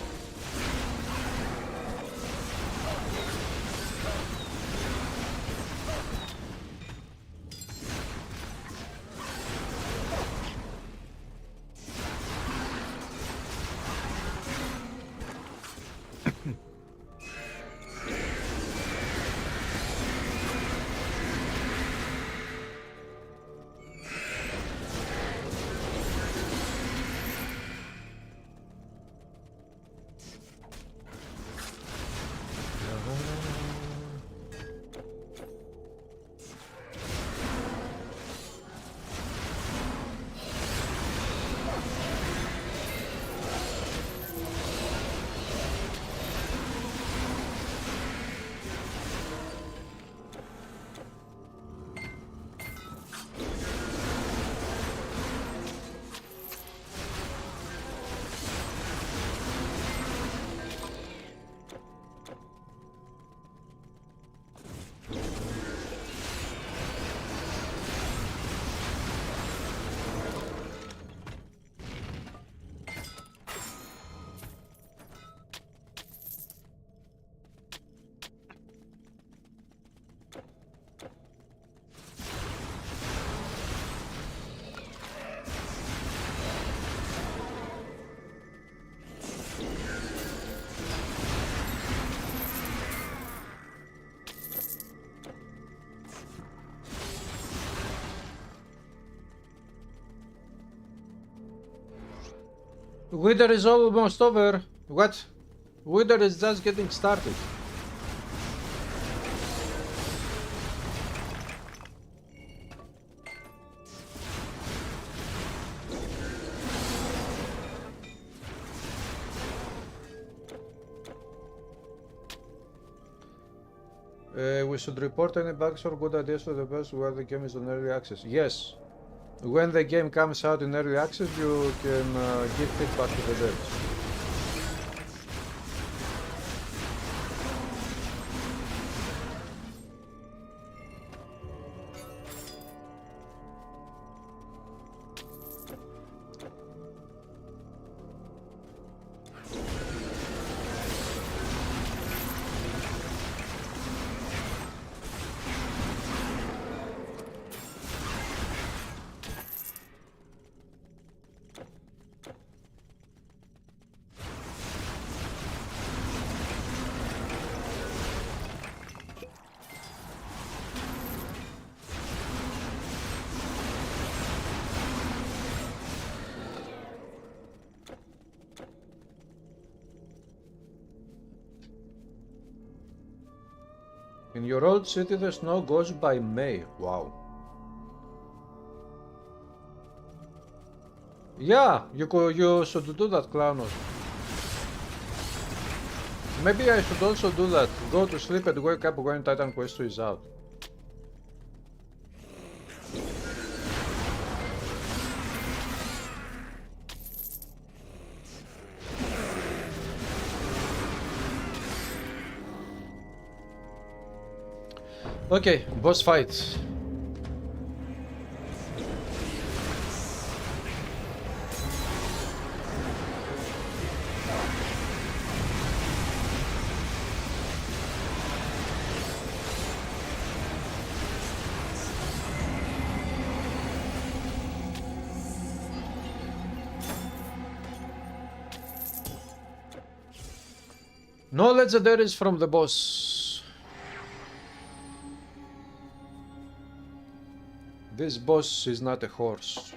Winter is almost over. What? Winter is just getting started. We should report any bugs or good ideas to the best where the game is on early access. Yes. When the game comes out in early access, you can give feedback to the devs. In your old city, the snow goes by May. Wow. Yeah, you should do that, Clownos. Maybe I should also do that. Go to sleep and wake up when Titan Quest 2 is out. Okay, boss fight. No legendaries from the boss. This boss is not a horse.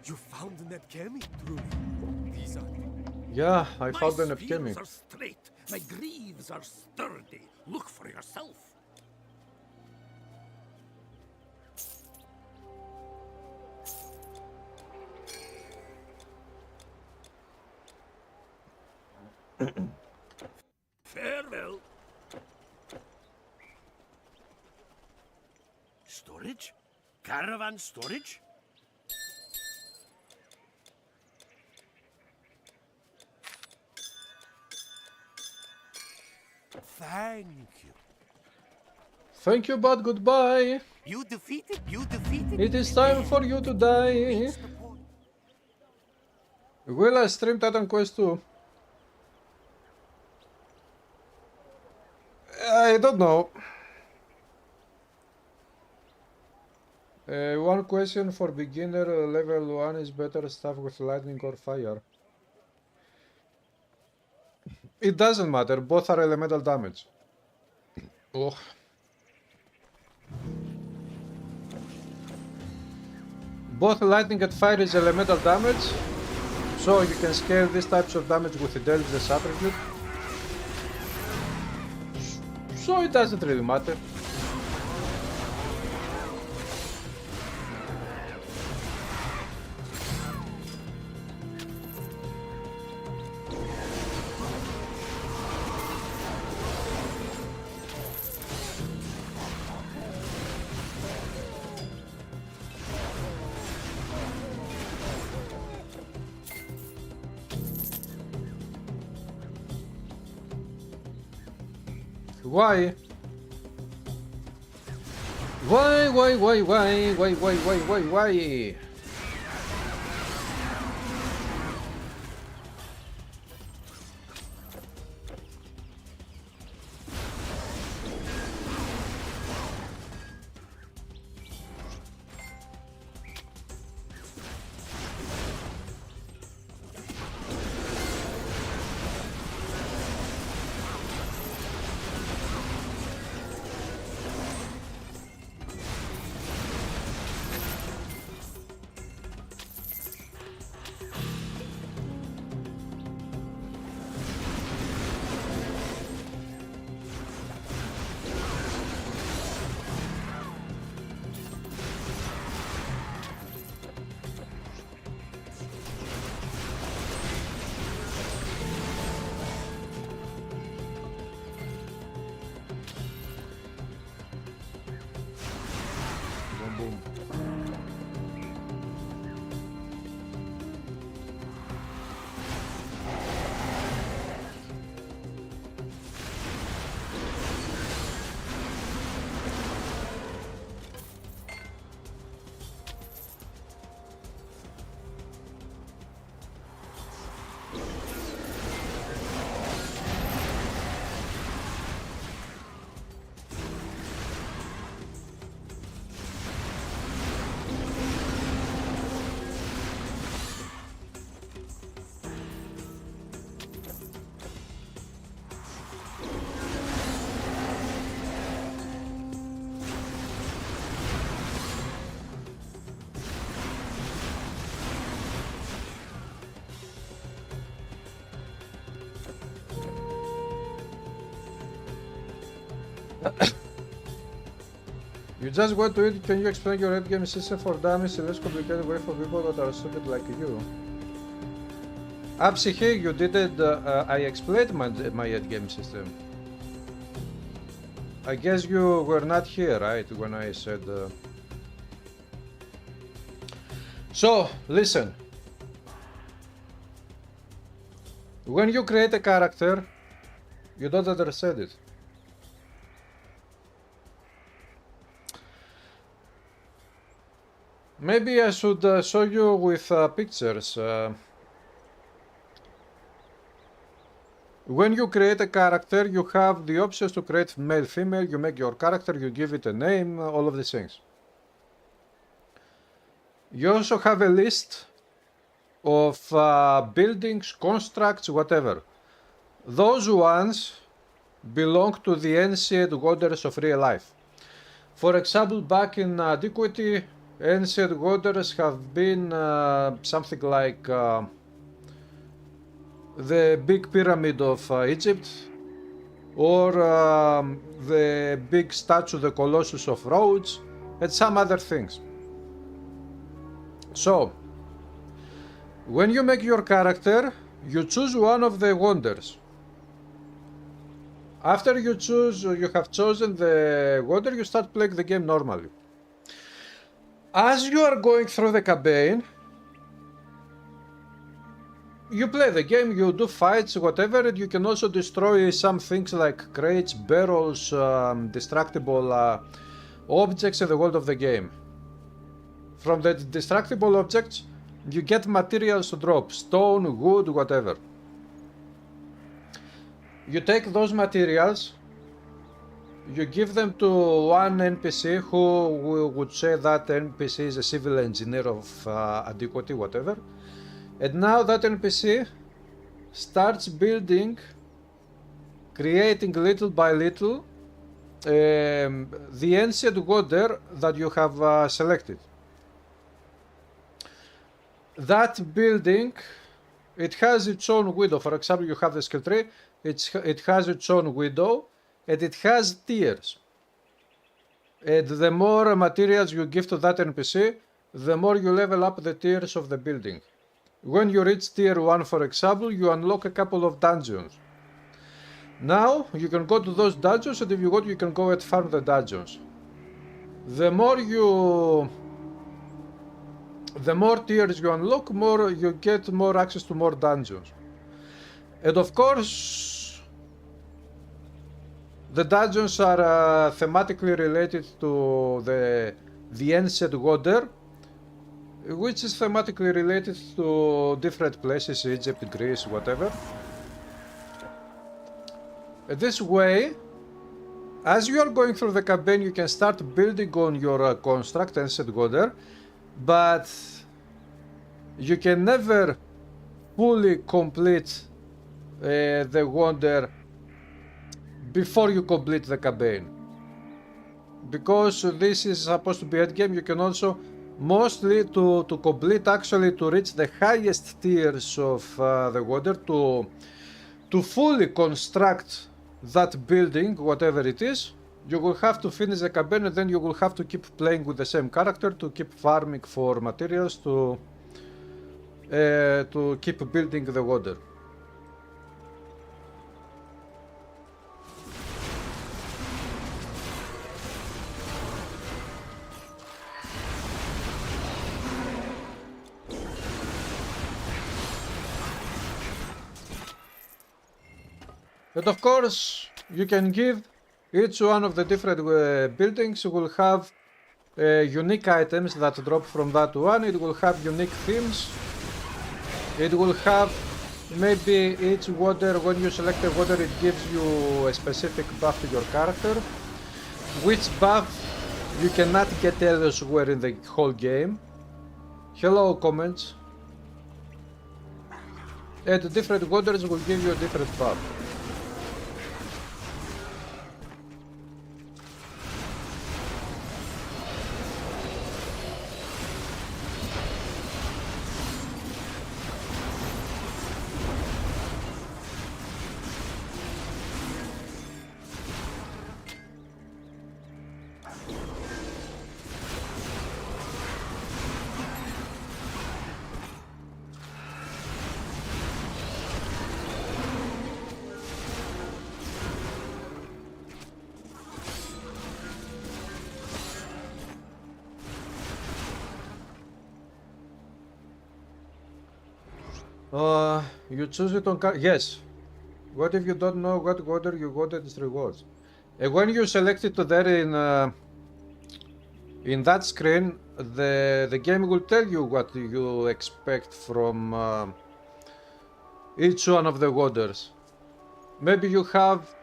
You found an Endgame, truly. These are Yeah, I found an My epidemic. spears are straight. My greaves are sturdy. Look for yourself. Farewell. Storage? Caravan storage? Thank you. Thank you, but goodbye. You defeated It is time for you to die. Reach the point. Will I stream Titan Quest 2? I don't know. One question for beginner level 1 is better stuff with lightning or fire. It doesn't matter, both are elemental damage. Oh. Both lightning and fire is elemental damage, so you can scale these types of damage with intelligence attribute. So it doesn't really matter. Why? Why? You just want to eat. Can you explain your endgame system for dummies in a less complicated way for people that are stupid like you? Absihe, you didn't. I explained my endgame system. I guess you were not here, right, when I said. So, listen. When you create a character, you don't understand it. Maybe I should show you with pictures. When you create a character, you have the options to create male, female, you make your character, you give it a name, all of these things. You also have a list of buildings, constructs, whatever. Those ones belong to the ancient wonders of real life. For example, back in antiquity, ancient wonders have been something like the big pyramid of Egypt, or the big statue, the Colossus of Rhodes, and some other things. So, when you make your character, you choose one of the wonders. After you have chosen the wonder, you start playing the game normally. As you are going through the campaign, you play the game, you do fights, whatever, and you can also destroy some things like crates, barrels, destructible objects in the world of the game. From the destructible objects, you get materials to drop, stone, wood, whatever. You take those materials, you give them to one NPC who would say that NPC is a civil engineer of antiquity, whatever. And now that NPC starts building, creating little by little the ancient wonder that you have selected. That building, it has its own window. For example, you have the skill tree, it has its own window, and it has tiers. And the more materials you give to that NPC, the more you level up the tiers of the building. When you reach tier 1, for example, you unlock a couple of dungeons. Now, you can go to those dungeons, and if you want, you can go and farm the dungeons. The more tiers you unlock, you get more access to more dungeons. And of course, the dungeons are thematically related to the ancient wonder, which is thematically related to different places, Egypt, Greece, whatever. This way, as you are going through the campaign, you can start building on your construct, ancient wonder, but you can never fully complete the wonder before you complete the campaign. Because this is supposed to be endgame, you can also mostly to complete, actually to reach the highest tiers of the wonder, to fully construct that building, whatever it is, you will have to finish the campaign, and then you will have to keep playing with the same character, to keep farming for materials, to keep building the wonder. And of course, you can give each one of the different buildings will have unique items that drop from that one. It will have unique themes. It will have maybe each wonder, when you select a wonder, it gives you a specific buff to your character. Which buff you cannot get elsewhere in the whole game. Hello, comments. And different wonders will give you a different buff. You choose it on yes. What if you don't know what order you wanted its rewards? When you select it there in that screen, the game will tell you what you expect from each one of the orders. Maybe you have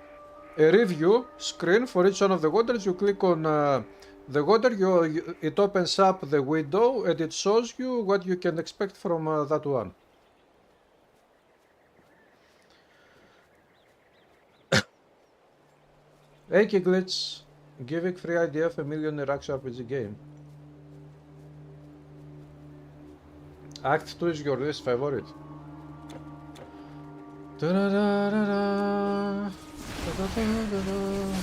a review screen for each one of the orders. You click on the order, it opens up the window and it shows you what you can expect from that one. AEGIS giving free idea of a million Iraq's RPG game. Act 2 is your least favorite. Da-da-da-da-da. Da-da-da-da-da.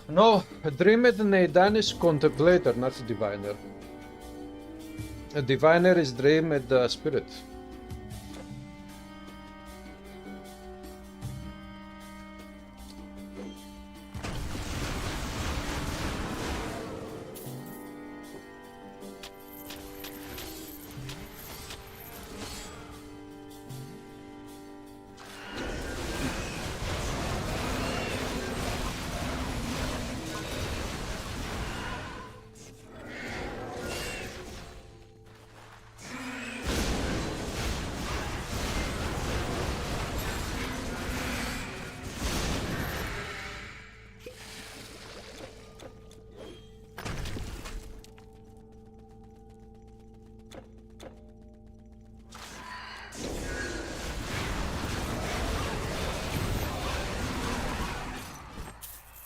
No, Dreamed NEIDAN is contemplator, not diviner. A diviner is dreamed spirit.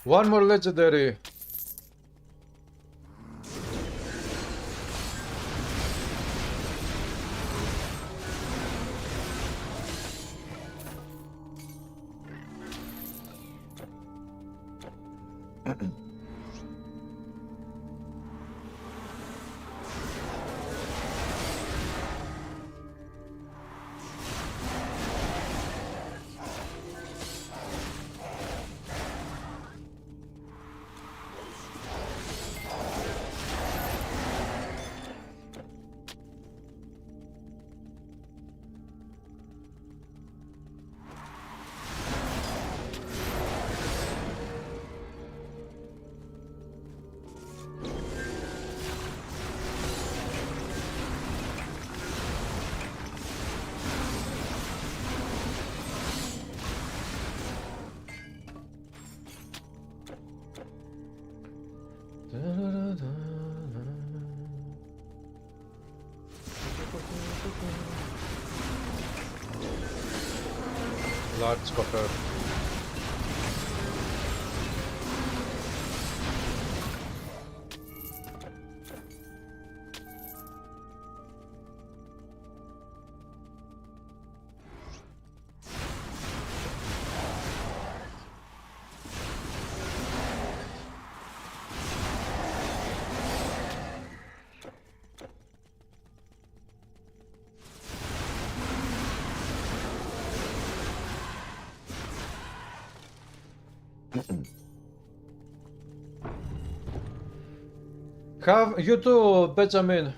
One more legendary. Large copper. Have you too, Benjamin.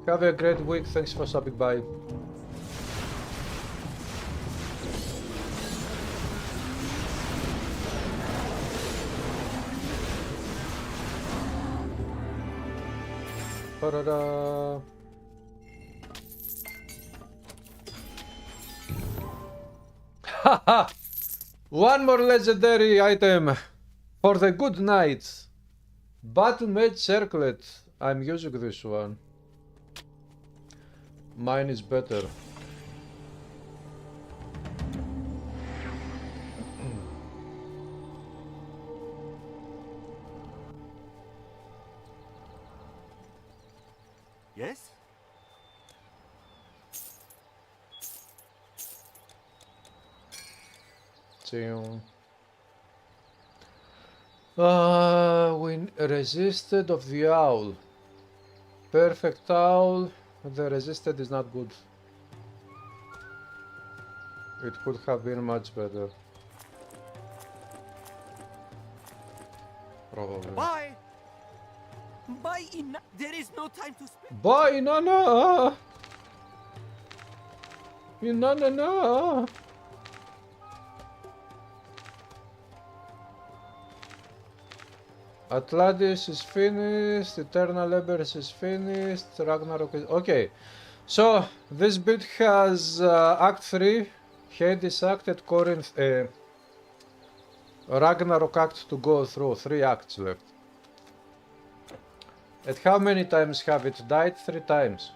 Have a great week. Thanks for stopping by. Ta-da-da. Haha! One more legendary item for the good night. Battle Mage Circlet. I'm using this one. Mine is better. Yes? We resisted of the owl. Perfect owl. The resisted is not good. It could have been much better. Probably. Bye! Bye, there is no time to spare. Bye, Inanna! Inanna! Atlantis is finished, Eternal Embers is finished, Ragnarok is... Okay, so this bit has Act 3, Hades Act and Corinth... Ragnarok Act to go through, 3 acts left. And how many times have it died? 3 times.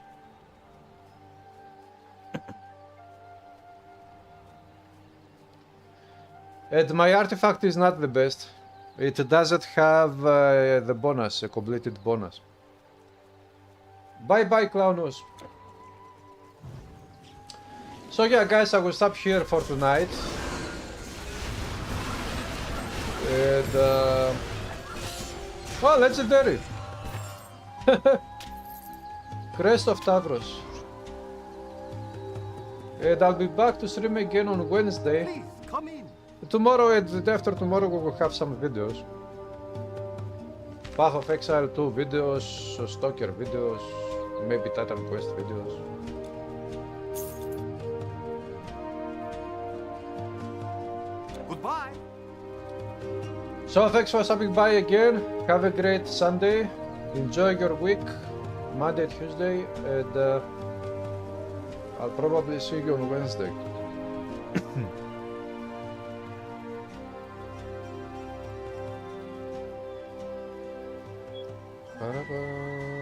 And my artifact is not the best. It doesn't have the bonus, a completed bonus. Bye bye, Clownus. So yeah, guys, I will stop here for tonight. And oh, legendary. Crest of Tavros. And I'll be back to stream again on Wednesday. Please, come in. Tomorrow and the day after tomorrow we will have some videos. Path of Exile 2 videos, Stalker videos, maybe Titan Quest videos. Goodbye. So thanks for stopping by again. Have a great Sunday. Enjoy your week, Monday, Tuesday, and I'll probably see you on Wednesday. Bye-bye.